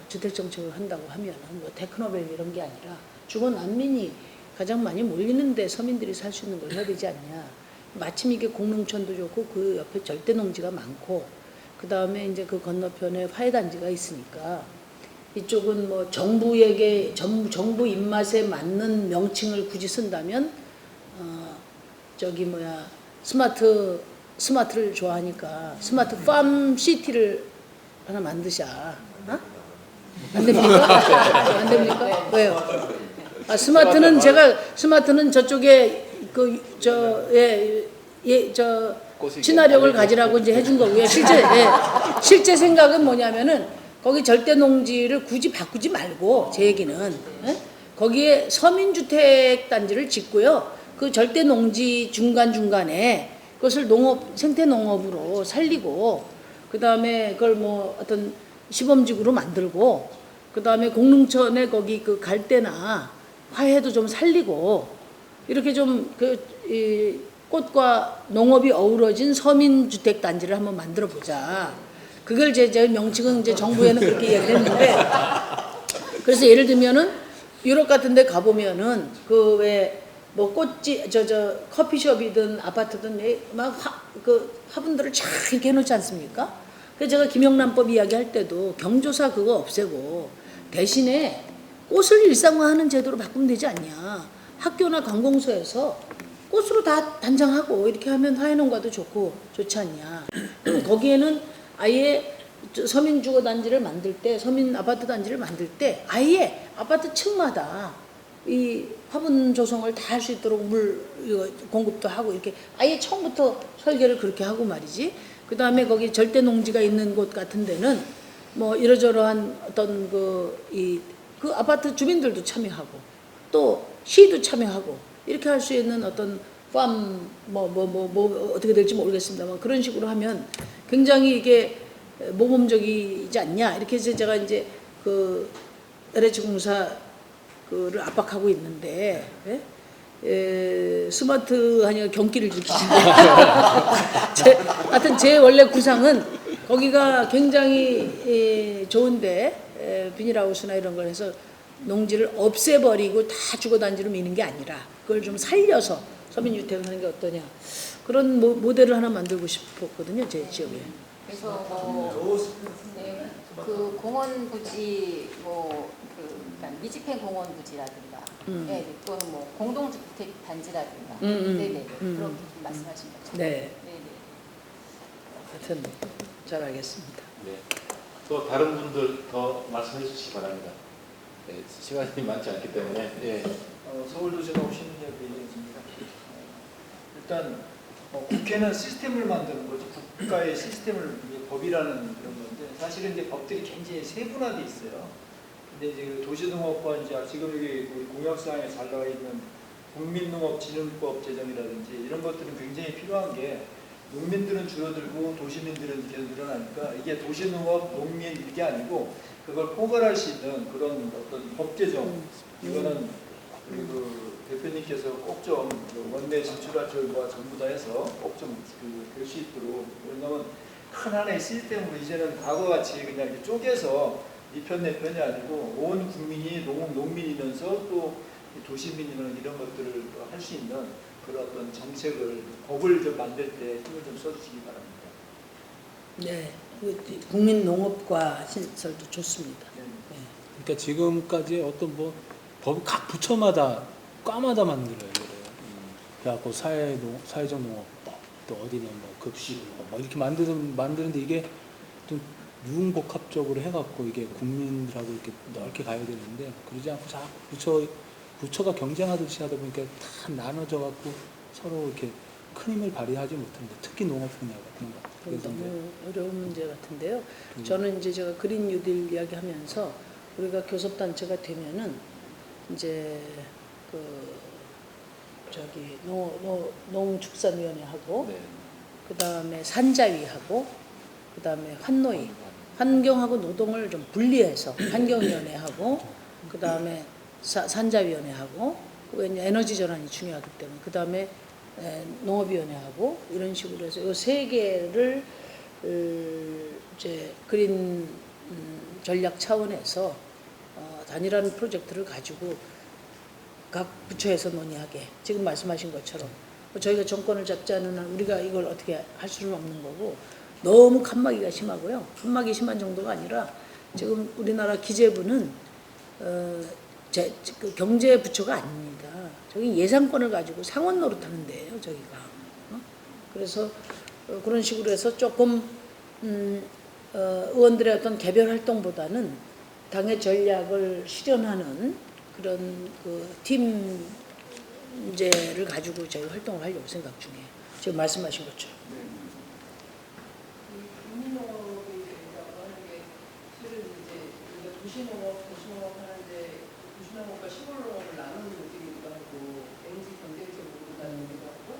주택 정책을 한다고 하면 뭐 테크노밸리 이런 게 아니라 주거 난민이 가장 많이 몰리는데 서민들이 살 수 있는 걸 해야 되지 않냐. 마침 이게 공릉천도 좋고 그 옆에 절대농지가 많고 그 다음에 이제 그 건너편에 화훼단지가 있으니까 이쪽은 뭐 정부 입맛에 맞는 명칭을 굳이 쓴다면 스마트를 좋아하니까 스마트 팜 시티를 하나 만드자. 어? 안 됩니까? 안 됩니까? 왜요? 스마트는 저쪽에 친화력을 가지라고 이제 해준 거고요. 실제 생각은 뭐냐면은 거기 절대 농지를 굳이 바꾸지 말고 제 얘기는 거기에 서민주택 단지를 짓고요. 그 절대 농지 중간에 그것을 생태 농업으로 살리고 그 다음에 그걸 뭐 어떤 시범지구로 만들고 그 다음에 공릉천에 거기 그 갈대나 화훼도 좀 살리고 이렇게 좀 꽃과 농업이 어우러진 서민주택 단지를 한번 만들어 보자. 그걸 제 명칭은 이제 정부에는 그렇게 얘기를 했는데 그래서 예를 들면은 유럽 같은 데 가보면은 그 왜 뭐 꽃집 커피숍이든 아파트든 막 화분들을 쫙 이렇게 해놓지 않습니까? 그래서 제가 김영란법 이야기할 때도 경조사 그거 없애고 대신에 꽃을 일상화하는 제도로 바꾸면 되지 않냐. 학교나 관공서에서 꽃으로 다 단장하고 이렇게 하면 화훼농가도 좋지 않냐. 거기에는 아예 서민 주거 단지를 만들 때, 서민 아파트 단지를 만들 때 아예 아파트 층마다 이 화분 조성을 다 할 수 있도록 물 이거 공급도 하고 이렇게 아예 처음부터 설계를 그렇게 하고 말이지. 그 다음에 거기 절대 농지가 있는 곳 같은 데는 뭐 이러저러한 어떤 그 아파트 주민들도 참여하고 또 시도 참여하고 이렇게 할 수 있는 어떤 팜 뭐 어떻게 될지 모르겠습니다만 그런 식으로 하면 굉장히 이게 모범적이지 않냐 이렇게 해서 제가 이제 그 LH공사 그를 압박하고 있는데 스마트하니까 경기를 일으키신데 하여튼 제 원래 구상은 거기가 굉장히 좋은데 비닐하우스나 이런 걸 해서 농지를 없애버리고 다 주거단지로 미는 게 아니라 그걸 좀 살려서 서민주택을 하는 게 어떠냐 그런 모델을 하나 만들고 싶었거든요 제 지역에. 그래서 네, 그 공원 부지 그러니까 미집행 공원 부지라든가 네, 또는 뭐 공동주택 단지라든가 네네 그렇게 좀 말씀하신 거죠. 네. 네네. 하여튼 잘 알겠습니다. 네. 또 다른 분들 더 말씀해 주시기 바랍니다. 네, 시간이 많지 않기 때문에. 예. 서울도시노업 시민협회 이정수입니다. 일단 국회는 시스템을 만드는 거죠. 국가의 시스템을 법이라는 그런 건데 사실은 이제 법들이 굉장히 세분화돼 있어요. 근데 이제 그 도시농업과 이제 지금 여기 우리 공약사항에 잘 나와 있는 국민농업진흥법 제정이라든지 이런 것들은 굉장히 필요한 게 농민들은 줄어들고 도시민들은 계속 늘어나니까 이게 도시농업 농민 이게 아니고 그걸 포괄할 수 있는 그런 어떤 법 제정 이거는 그 대표님께서 꼭 좀 원내 진출하철과 전부 다 해서 꼭 좀 될 수 있도록 왜냐하면 큰 하나의 시스템으로 이제는 과거같이 그냥 이렇게 쪼개서 이 편 내 편이 아니고 온 국민이 농민이면서 또 도시민이면 이런 것들을 할 수 있는 그런 어떤 정책을 법을 좀 만들 때 힘을 좀 써주시기 바랍니다. 네, 국민 농업과 신설도 좋습니다. 네. 그러니까 지금까지 어떤 뭐 법 각 부처마다 과마다 만들어요. 그래갖고 사회적 농업법 또 어디는 뭐 급식농업 뭐 이렇게 만드는데 이게 좀 융복합적으로 해갖고 이게 국민들하고 이렇게 넓게 가야 되는데 그러지 않고 자꾸 부처가 경쟁하듯이 하다 보니까 다 나눠져갖고 서로 이렇게 큰 힘을 발휘하지 못합니다. 특히 농업 분야 같은 거. 그래서 너무 어려운 문제 같은데요. 저는 이제 제가 그린 뉴딜 이야기하면서 우리가 교섭단체가 되면은 이제 농축산위원회하고 네. 그 다음에 산자위하고 그 다음에 환노위 환경하고 노동을 좀 분리해서 환경위원회하고 그 다음에 산자위원회하고 에너지 전환이 중요하기 때문에 그 다음에 농업위원회하고 이런 식으로 해서 이 세 개를 이제 그린 전략 차원에서 단일한 프로젝트를 가지고 각 부처에서 논의하게 지금 말씀하신 것처럼 저희가 정권을 잡지 않은 한 우리가 이걸 어떻게 할 수는 없는 거고 너무 칸막이가 심하고요. 칸막이 심한 정도가 아니라 지금 우리나라 기재부는 그 경제부처가 아닙니다. 저기 예산권을 가지고 상원 노릇하는 데예요. 저기가. 그래서 그런 식으로 해서 조금 의원들의 어떤 개별 활동보다는 당의 전략을 실현하는 그런 그 팀제를 가지고 저희 활동을 하려고 생각 중이에요. 지금 말씀하신 것처럼. 국민농업이 된다고 하는 게 실은 이제 우리가 도시농업 하는데 도시농업과 시골농업을 나누는 느낌이기도 하고 왠지 경쟁적으로 나누기도 하고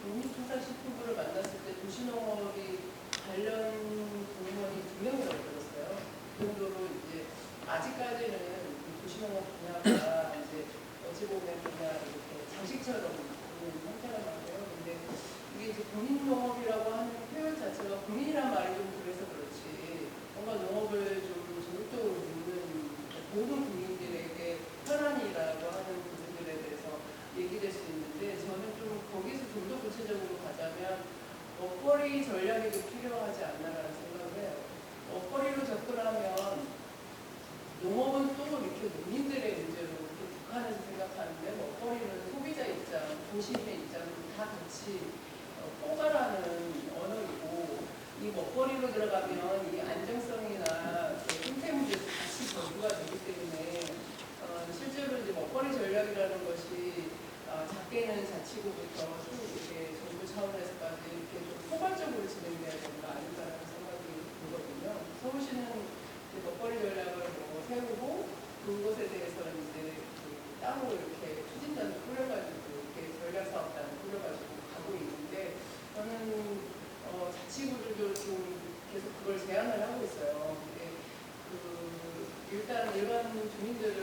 농림축산식품부를 만났을 때 도시농업이 관련 공무원이 2명이라고 들었어요. 그 정도로 이제 아직까지는 도시농업 분야가 이제 어찌 보면 그냥 이렇게 장식처럼 보는 형태가 많아요. 근데 이게 이제 국민농업이라고 하는 표현 자체가 국민이란 말이 좀 그래서 그렇지 뭔가 농업을 좀 적극적으로 묻는 모든 국민들에게 편안이라고 하는 부분들에 대해서 얘기될 수 있는데 저는 좀 거기서 좀 더 구체적으로 가자면 먹거리 전략이 좀 필요하지 않나라는 생각을 해요. 먹거리로 접근하면 농업은 또 이렇게 농민들의 문제로 이렇게 국한해서 생각하는데 먹거리는 소비자 입장, 도시인의 입장을 다 같이 포괄하는 언어이고 이 먹거리로 들어가면 이 안정성이나 생태 문제도 같이 전부가 되기 때문에 실제로 이제 먹거리 전략이라는 것이 작게는 자치구부터 쭉 이렇게 정부 차원에서까지 이렇게 좀 포괄적으로 진행돼야 되는 거 아닌가라는 생각이 들거든요. 서울시는 이제 먹거리 전략을 뭐 세우고 그것에 대해서 이제 따로 이렇게 추진단을 꾸려가지고 이렇게 전략 사업단을 꾸려가지고 가고 있는데 저는 자치구들도 지금 계속 그걸 제안을 하고 있어요. 근데 일단 일반 주민들은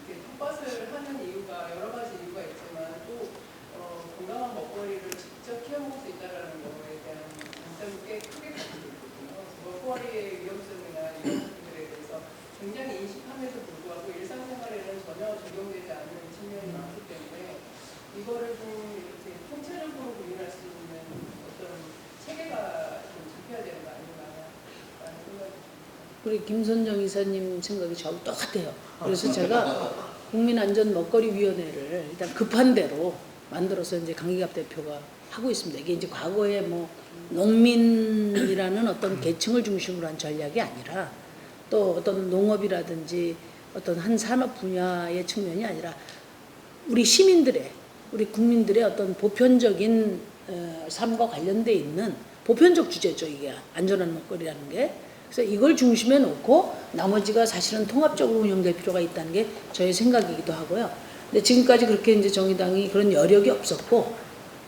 이렇게 텃밭을 하는 이유가 여러 가지 이유가 있지만 또 건강한 먹거리를 직접 키워먹을 수 있다는 거에 대한 장점이 꽤 크게 가지고 있거든요. 먹거리의 위험성이나 이런 부분들에 대해서 굉장히 인식함에도 불구하고 일상생활에는 전혀 적용되지 않는 측면이 많기 때문에 이거를 좀 이렇게 통체적으로 고민할 수 있는 어떤 체계가 좀 잡혀야 되는 거 아닌가라는 생각이 듭니다. 우리 김선정 이사님 생각이 저하고 똑같아요. 그래서 제가 국민안전먹거리위원회를 일단 급한 대로 만들어서 이제 강기갑 대표가 하고 있습니다. 이게 이제 과거에 뭐 농민이라는 어떤 계층을 중심으로 한 전략이 아니라 또 어떤 농업이라든지 어떤 한 산업 분야의 측면이 아니라 우리 시민들의, 우리 국민들의 어떤 보편적인 삶과 관련돼 있는 보편적 주제죠. 이게 안전한 먹거리라는 게. 그래서 이걸 중심에 놓고 나머지가 사실은 통합적으로 운영될 필요가 있다는 게 저의 생각이기도 하고요. 근데 지금까지 그렇게 이제 정의당이 그런 여력이 없었고,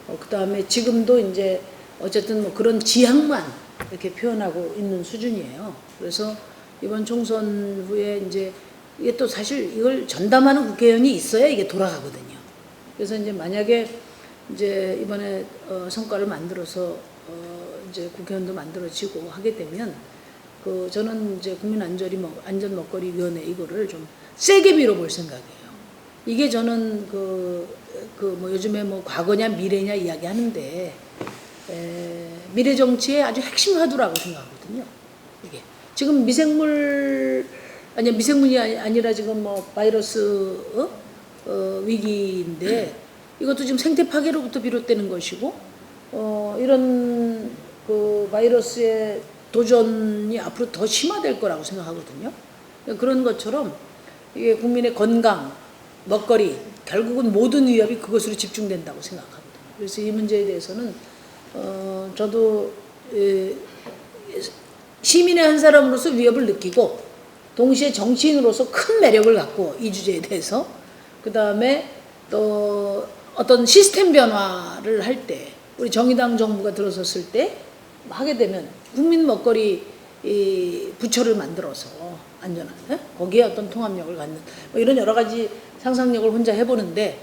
그 다음에 지금도 이제 어쨌든 뭐 그런 지향만 이렇게 표현하고 있는 수준이에요. 그래서 이번 총선 후에 이제 이게 또 사실 이걸 전담하는 국회의원이 있어야 이게 돌아가거든요. 그래서 이제 만약에 이제 이번에 성과를 만들어서 이제 국회의원도 만들어지고 하게 되면 저는 이제 안전먹거리위원회 이거를 좀 세게 밀어볼 생각이에요. 이게 저는 뭐 요즘에 뭐 과거냐 미래냐 이야기하는데 미래 정치의 아주 핵심 화두라고 생각하거든요. 이게 지금 미생물이 아니라 지금 뭐 바이러스 위기인데 이것도 지금 생태 파괴로부터 비롯되는 것이고 이런 바이러스의 도전이 앞으로 더 심화될 거라고 생각하거든요. 그런 것처럼 이게 국민의 건강, 먹거리, 결국은 모든 위협이 그것으로 집중된다고 생각하거든요. 그래서 이 문제에 대해서는 저도 시민의 한 사람으로서 위협을 느끼고 동시에 정치인으로서 큰 매력을 갖고 이 주제에 대해서 그 다음에 또 어떤 시스템 변화를 할 때 우리 정의당 정부가 들어섰을 때 하게 되면 국민 먹거리 부처를 만들어서 안전한 거기에 어떤 통합력을 갖는 뭐 이런 여러 가지 상상력을 혼자 해보는데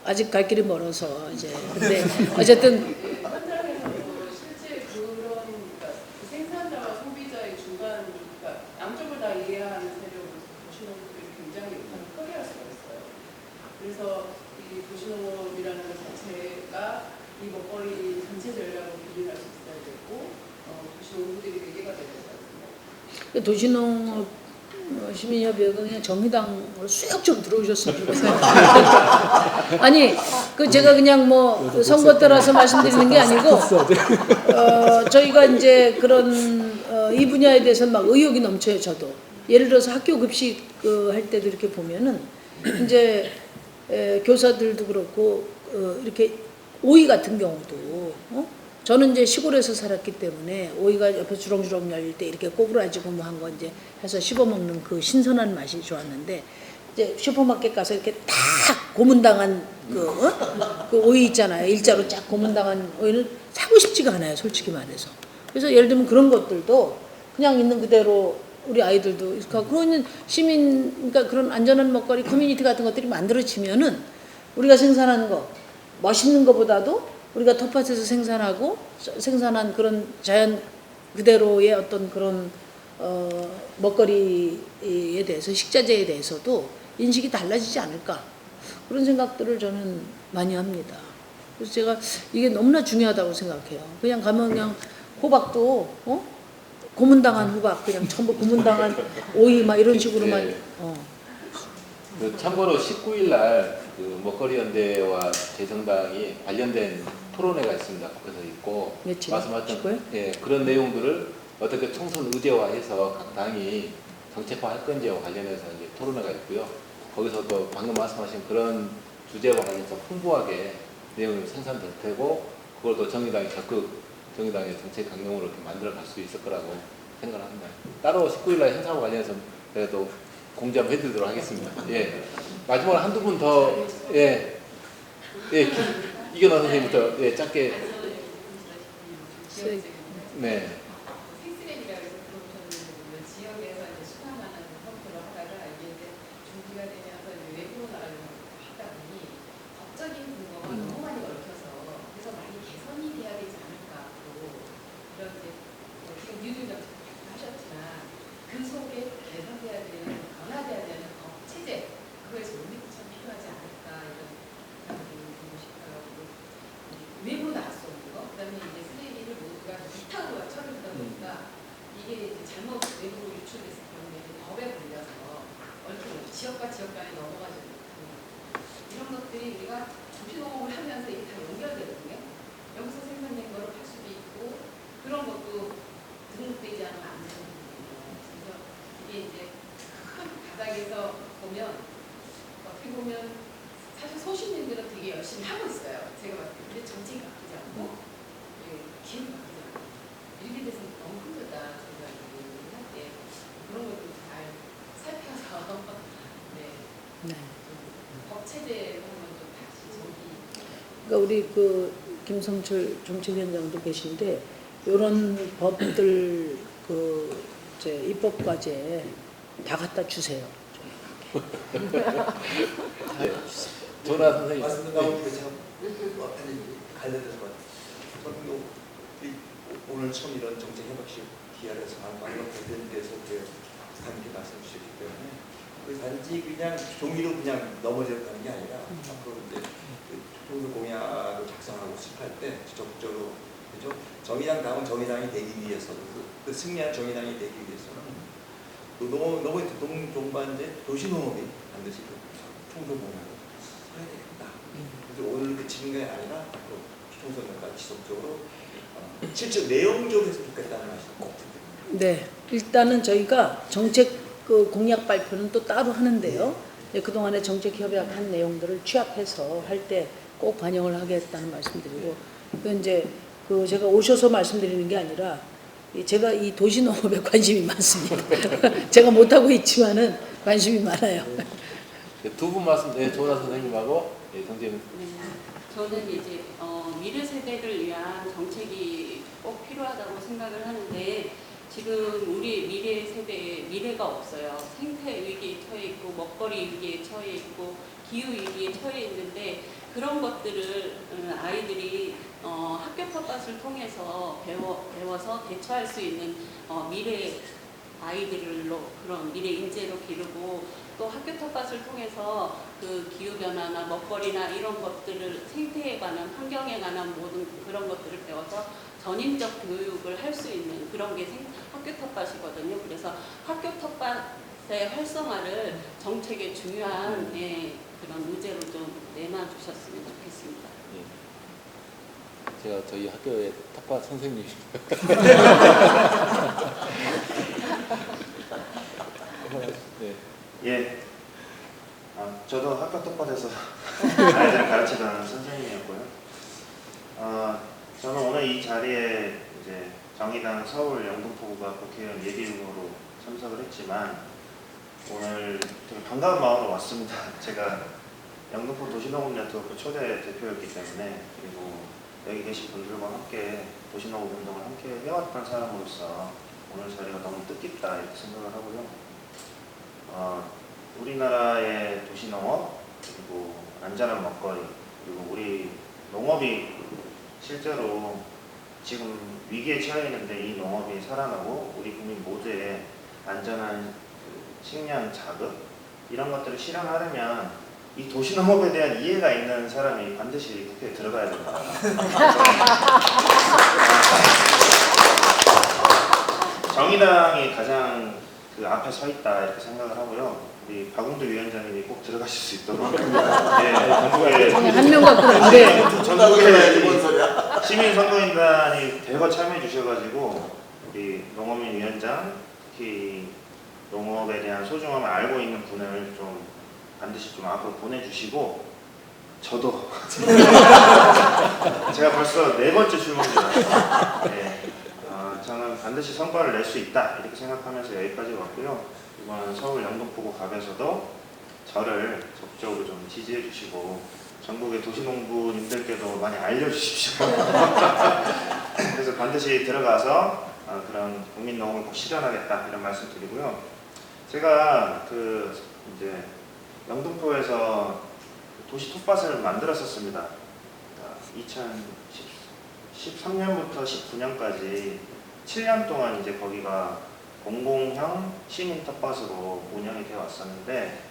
아직 갈 길이 멀어서 이제 근데 어쨌든 현장에서 실제 그러니까 생산자와 소비자의 중간 그러니까 양쪽을 다 이해하는 세력으로 도시농업들이 굉장히 역할을 크게 할 수가 있어요. 그래서 이 도시농업이라는 것 자체가 이 먹거리 전체 전략을 기준할 수 있어야 되고 도시농업들이 매개가 되는 거거든요. 도시농업 시민협의회가 그냥 정의당으로 쑥 좀 들어오셨으면 좋겠어요. 아니, 제가 그냥 뭐 선거 때라서 말씀드리는 게 아니고, 저희가 이제 그런 이 분야에 대해서는 막 의욕이 넘쳐요, 저도. 예를 들어서 학교 급식 할 때도 이렇게 보면은 이제 교사들도 그렇고 이렇게 오이 같은 경우도 저는 이제 시골에서 살았기 때문에 오이가 옆에 주렁주렁 열릴 때 이렇게 꼬부라지고 뭐 한 거 이제 해서 씹어먹는 그 신선한 맛이 좋았는데 이제 슈퍼마켓 가서 이렇게 딱 고문당한 그 오이 있잖아요. 일자로 쫙 고문당한 오이는 사고 싶지가 않아요. 솔직히 말해서. 그래서 예를 들면 그런 것들도 그냥 있는 그대로 우리 아이들도 익숙하고 그런 그러니까 그런 안전한 먹거리 커뮤니티 같은 것들이 만들어지면은 우리가 생산하는 거 멋있는 것보다도 우리가 텃밭에서 생산한 그런 자연 그대로의 어떤 그런 먹거리에 대해서 식자재에 대해서도 인식이 달라지지 않을까 그런 생각들을 저는 많이 합니다. 그래서 제가 이게 너무나 중요하다고 생각해요. 그냥 가면 그냥 호박도 고문당한 호박 그냥 전부 고문당한 오이 막 이런 식으로만 참고로 19일 날 먹거리 연대와 재정당이 관련된 토론회가 있습니다. 국회에서 있고 말씀하셨던 그런 내용들을 어떻게 총선 의제화해서 각 당이 정책화할 건지와 관련해서 이제 토론회가 있고요. 거기서 또 방금 말씀하신 그런 주제와 관련해서 풍부하게 내용이 생산될 테고 그걸 또 정의당이 적극 정의당의 정책 강령으로 이렇게 만들어 갈 수 있을 거라고 생각을 합니다. 따로 19일 날 행사와 관련해서 제가 또 공지 한번 해드리도록 하겠습니다. 예. 마지막으로 한두 분 더, 예. 예. 이견아 선생님부터, 예, 짧게. 네. 픽스랩이라고 해서 그런 지역에서 이제 수강하는 형태로 하다가 이게 이제 준비가 되면서 이제 외부로 나가려고 하다 보니 법적인 근거가 너무 많이 얽혀서 그래서 많이 개선이 돼야 되지 않을까 앞으로 이런 이제 지금 뉴딜 정책 하셨지만 그 속에 개선돼야 되는 변화돼야 되는 법 체제 그거에서 논의도 참 필요하지 않을까 이런 생각이 들고 싶더라고요. 외부로 나왔어 거 그다음에 이제 쓰레기를 모두가 위탁으로 처리하다 보니까 이게 이제 잘못 외부로 유출됐을 경우에 법에 걸려서 얽히고 지역과 지역 간에 넘어가지 못하는 이런 것들이 우리가 도시농업을 하면서 이게 다 연결되거든요. 여기서 생산된 거를 팔 수도 있고 그런 것도 등록되지 않으면 안 되는 거거든요. 그래서 이게 이제 큰 바닥에서 보면 어떻게 보면 사실 소시민들은 되게 열심히 하고 있어요. 제가 봤을 때 근데 정책이 바뀌지 않고 기회가 바뀌지 않고 이렇게 돼서 너무 힘들다 저희가 얘기를 할 때 그런 것도 잘 살펴서 네. 법 체제를 한번 좀 다시 정비. 그러니까 우리 그 김성철 정책위원장도 계신데 이런 법들 그 이제 입법 과제 다 갖다 주세요. 네. 조나 선생님. 말씀 가운데 참 관련된 것 같아요. 저는 오늘 처음 이런 정책 협약식 DR에서 관광과 관련돼서 사장님께 말씀 주셨기 때문에 그 단지 그냥 종이로 그냥 넘어졌다는 게 아니라 앞으로 이제 총선 공약을 작성하고 수립할 때 적극적으로 그죠? 정의당 다음은 정의당이 되기 위해서는 그 승리한 정의당이 되기 위해서는 동반제 도시농업이 반드시 총선 공약을 해야 되겠다. 그래서 오늘 그치는 게 아니라 앞으로 총선까지 지속적으로 실제 내용적으로 했으면 좋겠다는 말씀 꼭 드립니다. 네, 일단은 저희가 정책 그 공약 발표는 또 따로 하는데요. 네, 그동안에 정책 협약한 내용들을 취합해서 할 때 꼭 반영을 하겠다는 말씀드리고, 그 이제 그 제가 오셔서 말씀드리는 게 아니라 제가 이 도시농업에 관심이 많습니다. 제가 못하고 있지만은 관심이 많아요. 두 분 말씀, 네, 조나 선생님하고 예, 정재민. 네, 저는 이제 미래 세대를 위한 정책이 꼭 필요하다고 생각을 하는데 지금 우리 미래 세대에 미래가 없어요. 생태 위기에 처해 있고 먹거리 위기에 처해 있고 기후 위기에 처해 있는데 그런 것들을 아이들이 학교 텃밭을 통해서 배워서 대처할 수 있는 미래 아이들로 그런 미래 인재로 기르고 또 학교 텃밭을 통해서 그 기후변화나 먹거리나 이런 것들을 생태에 관한 환경에 관한 모든 그런 것들을 배워서 전인적 교육을 할 수 있는 그런 게 학교 텃밭이거든요. 그래서 학교 텃밭의 활성화를 정책의 중요한 그런 의제로 좀 내놔주셨으면 좋겠습니다. 예. 제가 저희 학교의 텃밭 선생님입니다. 네. 예. 저도 학교 텃밭에서 아이들을 가르치던 선생님이었고요. 저는 오늘 이 자리에 이제 정의당 서울 영등포구가 국회의원 예비후보로 참석을 했지만 오늘 되게 반가운 마음으로 왔습니다. 제가 영등포 도시농업 네트워크 초대 대표였기 때문에 그리고 여기 계신 분들과 함께 도시농업 운동을 함께 해왔던 사람으로서 오늘 자리가 너무 뜻깊다 이렇게 생각을 하고요. 우리나라의 도시농업 그리고 안전한 먹거리 그리고 우리 농업이 실제로 지금 위기에 처해 있는데 이 농업이 살아나고 우리 국민 모두의 안전한 식량 자급 이런 것들을 실현하려면 이 도시농업에 대한 이해가 있는 사람이 반드시 국회에 들어가야 됩니다. 정의당이 가장 그 앞에 서 있다 이렇게 생각을 하고요. 우리 박웅두 위원장님이 꼭 들어가실 수 있도록 전국에 한 명 갖고 안 돼요. 전국에 시민 선거인단이 대거 참여해 주셔가지고 우리 농어민 위원장 특히 농업에 대한 소중함을 알고 있는 분을 좀 반드시 좀 앞으로 보내주시고 저도 제가 벌써 4번째 출마입니다. 네, 저는 반드시 성과를 낼 수 있다 이렇게 생각하면서 여기까지 왔고요. 이번 서울 영등포구 갑에서도 저를 적극적으로 좀 지지해 주시고 전국의 도시농부님들께도 많이 알려주십시오. 그래서 반드시 들어가서 그런 국민농업을 꼭 실현하겠다 이런 말씀 드리고요. 제가 이제 영등포에서 도시 텃밭을 만들었었습니다. 2013년부터 19년까지 7년 동안 이제 거기가 공공형 시민 텃밭으로 운영이 되어 왔었는데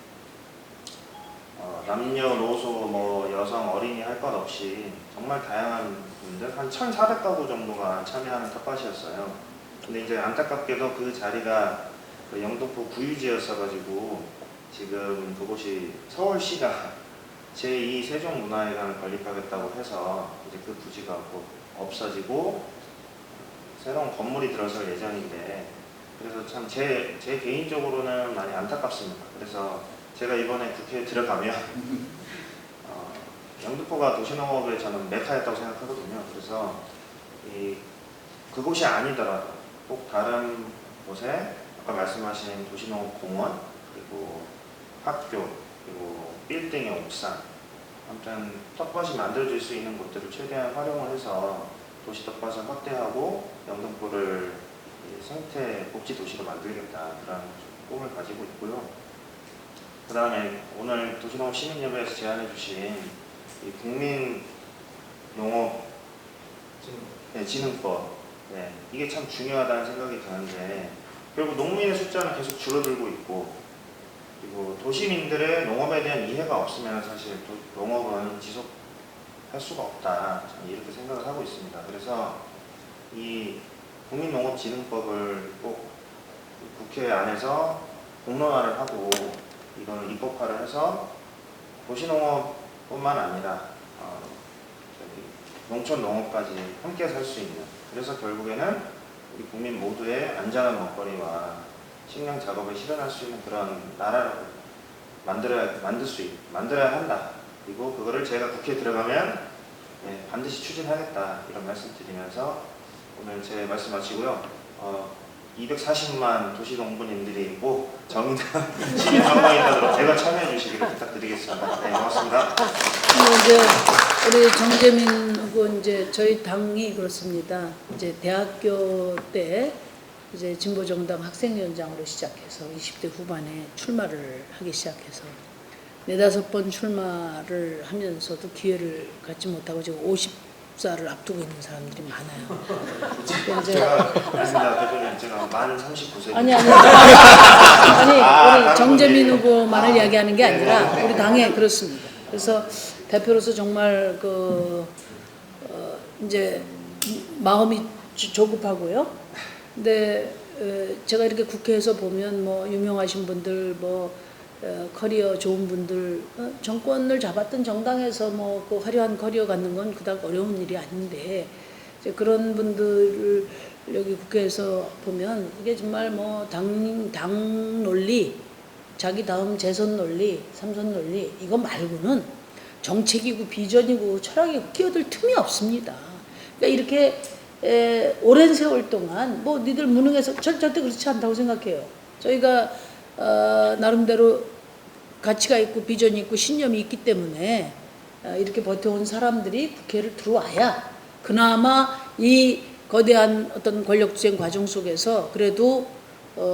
남녀노소 뭐 여성 어린이 할 것 없이 정말 다양한 분들 한 1,400가구 정도가 참여하는 텃밭이었어요. 근데 이제 안타깝게도 그 자리가 그 영등포 구유지였어가지고 지금 그곳이 서울시가 제2 세종문화회관을 건립하겠다고 해서 이제 그 부지가 곧 없어지고 새로운 건물이 들어설 예정인데 그래서 참 제 개인적으로는 많이 안타깝습니다. 그래서 제가 이번에 국회에 들어가면 영등포가 도시농업의 저는 메카였다고 생각하거든요. 그래서 그곳이 아니더라도 꼭 다른 곳에 아까 말씀하신 도시농업공원 그리고 학교 그리고 빌딩의 옥상 아무튼 텃밭이 만들어질 수 있는 곳들을 최대한 활용을 해서 도시 텃밭을 확대하고 영등포를 생태 복지 도시로 만들겠다 그런 꿈을 가지고 있고요. 그 다음에 오늘 도시농업 시민협회에서 제안해 주신 이 국민농업 진흥법 이게 참 중요하다는 생각이 드는데 결국 농민의 숫자는 계속 줄어들고 있고 그리고 도시민들의 농업에 대한 이해가 없으면 사실 농업은 지속할 수가 없다 이렇게 생각을 하고 있습니다. 그래서 이 국민농업진흥법을 꼭 국회 안에서 공론화를 하고 이걸 입법화를 해서 도시농업뿐만 아니라 농촌농업까지 함께 살 수 있는 그래서 결국에는 우리 국민 모두의 안전한 먹거리와 식량 작업을 실현할 수 있는 그런 나라를 만들어야 한다. 그리고 그거를 제가 국회에 들어가면 반드시 추진하겠다 이런 말씀 드리면서 오늘 제 말씀 마치고요. 240만 도시농부님들이 꼭 정의당 시민선거인단으로 대거 참여해 주시기를 부탁드리겠습니다. 네, 고맙습니다. 이제 우리 정재민 후보 이제 저희 당이 그렇습니다. 이제 대학교 때 이제 진보정당 학생위원장으로 시작해서 20대 후반에 출마를 하기 시작해서 4-5번 출마를 하면서도 기회를 갖지 못하고 지금 50살을 앞두고 있는 사람들이 많아요. 제가 대표님 제가 만 39세 아니 우리 정재민 후보만을 이야기하는 게 아니라 우리 당에 그렇습니다. 그래서 대표로서 정말 이제 마음이 조급하고요. 근데 제가 이렇게 국회에서 보면 뭐 유명하신 분들 커리어 좋은 분들 정권을 잡았던 정당에서 그 화려한 커리어 갖는 건 그닥 어려운 일이 아닌데 이제 그런 분들을 여기 국회에서 보면 이게 정말 당 논리 자기 다음 재선 논리, 삼선 논리 이거 말고는 정책이고 비전이고 철학이고 끼어들 틈이 없습니다. 그러니까 이렇게 오랜 세월 동안 니들 무능해서 절대 그렇지 않다고 생각해요. 저희가 나름대로 가치가 있고 비전이 있고 신념이 있기 때문에 이렇게 버텨온 사람들이 국회를 들어와야 그나마 이 거대한 어떤 권력투쟁 과정 속에서 그래도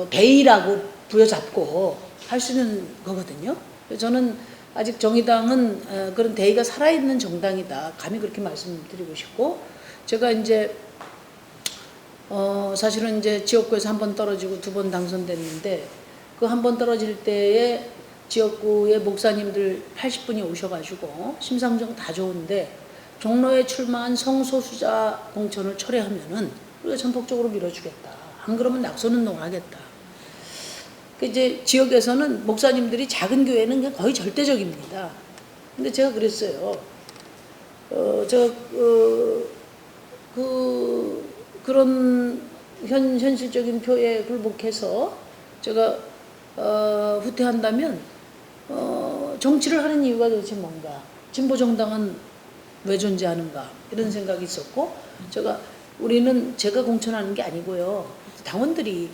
대의라고 부여잡고 할 수 있는 거거든요. 저는 아직 정의당은 그런 대의가 살아있는 정당이다. 감히 그렇게 말씀드리고 싶고 제가 이제 사실은 이제 지역구에서 한 번 떨어지고 2번 당선됐는데 그 한 번 떨어질 때에 지역구의 목사님들 80분이 오셔가지고 심상정 다 좋은데 종로에 출마한 성소수자 공천을 철회하면은 우리가 전폭적으로 밀어주겠다. 안 그러면 낙선운동을 하겠다. 이제 지역에서는 목사님들이 작은 교회는 거의 절대적입니다. 근데 제가 그랬어요. 그런 현실적인 표에 굴복해서 제가 후퇴한다면 정치를 하는 이유가 도대체 뭔가? 진보 정당은 왜 존재하는가? 이런 생각이 있었고, 우리는 제가 공천하는 게 아니고요. 당원들이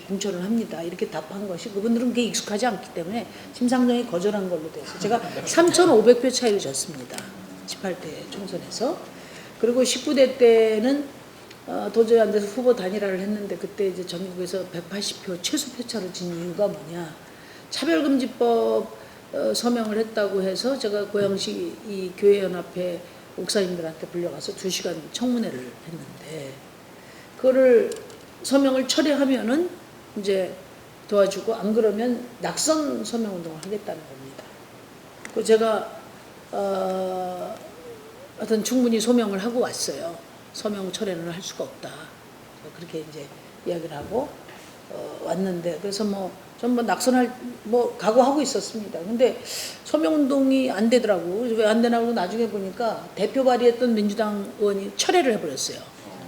공천을 합니다. 이렇게 답한 것이 그분들은 그게 익숙하지 않기 때문에 심상정이 거절한 걸로 돼서 제가 3,500표 차이로 졌습니다. 18대 총선에서. 그리고 19대 때는 도저히 안 돼서 후보 단일화를 했는데 그때 이제 전국에서 180표 최소 표차로 진 이유가 뭐냐. 차별금지법 서명을 했다고 해서 제가 고양시 이 교회연합회 목사님들한테 불려가서 2시간 청문회를 했는데 그거를 서명을 철회하면은 이제 도와주고 안 그러면 낙선 서명 운동을 하겠다는 겁니다. 그 제가 하여튼 충분히 소명을 하고 왔어요. 서명 철회는 할 수가 없다. 그렇게 이제 이야기를 하고 왔는데 그래서 전부 낙선할 각오하고 있었습니다. 근데 서명운동이 안 되더라고. 왜 안 되나 고 나중에 보니까 대표 발의했던 민주당 의원이 철회를 해버렸어요.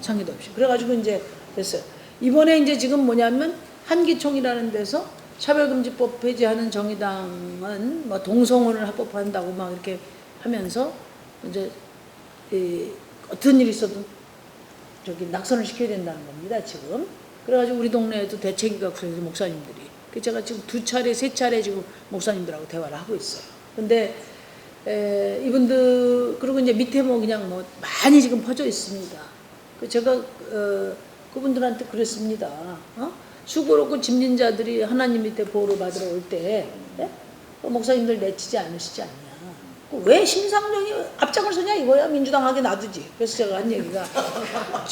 상의도 없이. 그래가지고 이제 됐어요. 이번에 이제 지금 뭐냐면 한기총이라는 데서 차별금지법 폐지하는 정의당은 동성혼을 합법화한다고 막 이렇게 하면서 이제 어떤 일이 있어도 낙선을 시켜야 된다는 겁니다. 지금. 그래가지고 우리 동네에도 대책위각소에서 목사님들이 제가 지금 2차례, 3차례 지금 목사님들하고 대화를 하고 있어요. 근데 이분들 그리고 이제 밑에 그냥 많이 지금 퍼져 있습니다. 제가 그분들한테 그랬습니다. 수고롭고 짐진 자들이 하나님 밑에 보호를 받으러 올 때 목사님들 내치지 않으시지 않냐. 왜 심상정이 앞장을 서냐 이거야. 민주당하게 놔두지. 그래서 제가 한 얘기가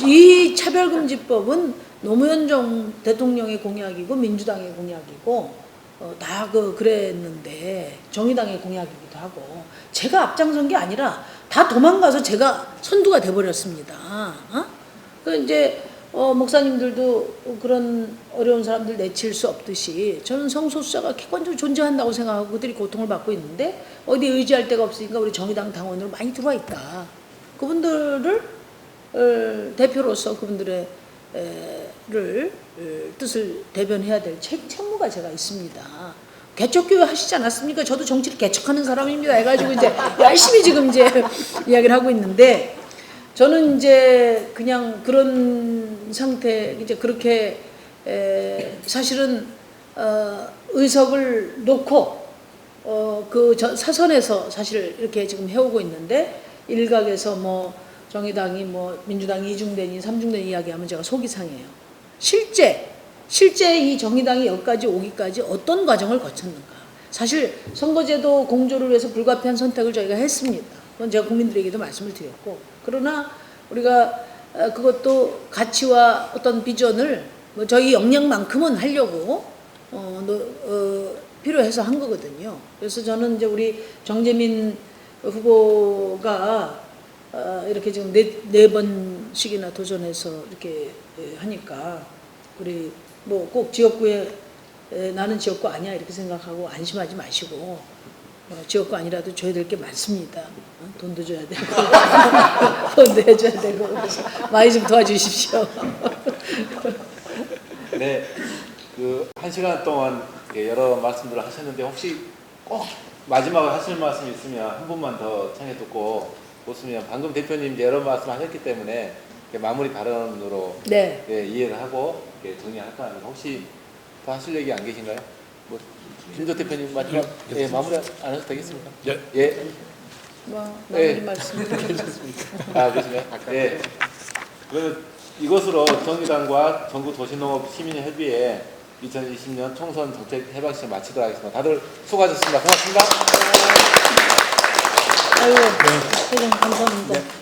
이 차별금지법은 노무현 대통령의 공약이고 민주당의 공약이고 다 그랬는데 정의당의 공약이기도 하고 제가 앞장선 게 아니라 다 도망가서 제가 선두가 돼버렸습니다. 이제 목사님들도 그런 어려운 사람들 내칠 수 없듯이 저는 성소수자가 객관적으로 존재한다고 생각하고 그들이 고통을 받고 있는데 어디 의지할 데가 없으니까 우리 정의당 당원으로 많이 들어와 있다. 그분들을 대표로서 그분들의 뜻을 대변해야 될 책무가 제가 있습니다. 개척교회 하시지 않았습니까? 저도 정치를 개척하는 사람입니다. 해가지고 이제 열심히 지금 이제 이야기를 하고 있는데 저는 이제 그냥 그런 상태 이제 그렇게 사실은 의석을 놓고 사선에서 사실 이렇게 지금 해오고 있는데 일각에서 정의당이 민주당이 2중대니 3중대니 이야기하면 제가 속이 상해요. 실제 이 정의당이 여기까지 오기까지 어떤 과정을 거쳤는가. 사실 선거제도 공조를 위해서 불가피한 선택을 저희가 했습니다. 그건 제가 국민들에게도 말씀을 드렸고 그러나 우리가 그것도 가치와 어떤 비전을 저희 역량만큼은 하려고 필요해서 한 거거든요. 그래서 저는 이제 우리 정재민 후보가 이렇게 지금 네 번씩이나 도전해서 이렇게 하니까 우리 꼭 지역구에 나는 지역구 아니야 이렇게 생각하고 안심하지 마시고 지역구 아니라도 줘야 될 게 많습니다. 돈도 줘야 되고 돈도 해줘야 되고 그래서 많이 좀 도와주십시오. 네, 1시간 동안 여러 말씀들을 하셨는데 혹시 꼭 마지막으로 하실 말씀 있으면 한 분만 더 청해 듣고 웃으면 방금 대표님 여러 말씀 하셨기 때문에 마무리 발언으로 네. 이해를 하고 정리할까 합니다. 혹시 더 하실 얘기 안 계신가요? 김도 대표님 마지막 마무리 안 하셔도 되겠습니까? 예. 마무리 말씀. 그러시나요? 예. 그러면 이것으로 정의당과 전국도시농업시민협의회 2020년 총선 정책 해방시를 마치도록 하겠습니다. 다들 수고하셨습니다. 고맙습니다. 아유, 회장님 감사합니다.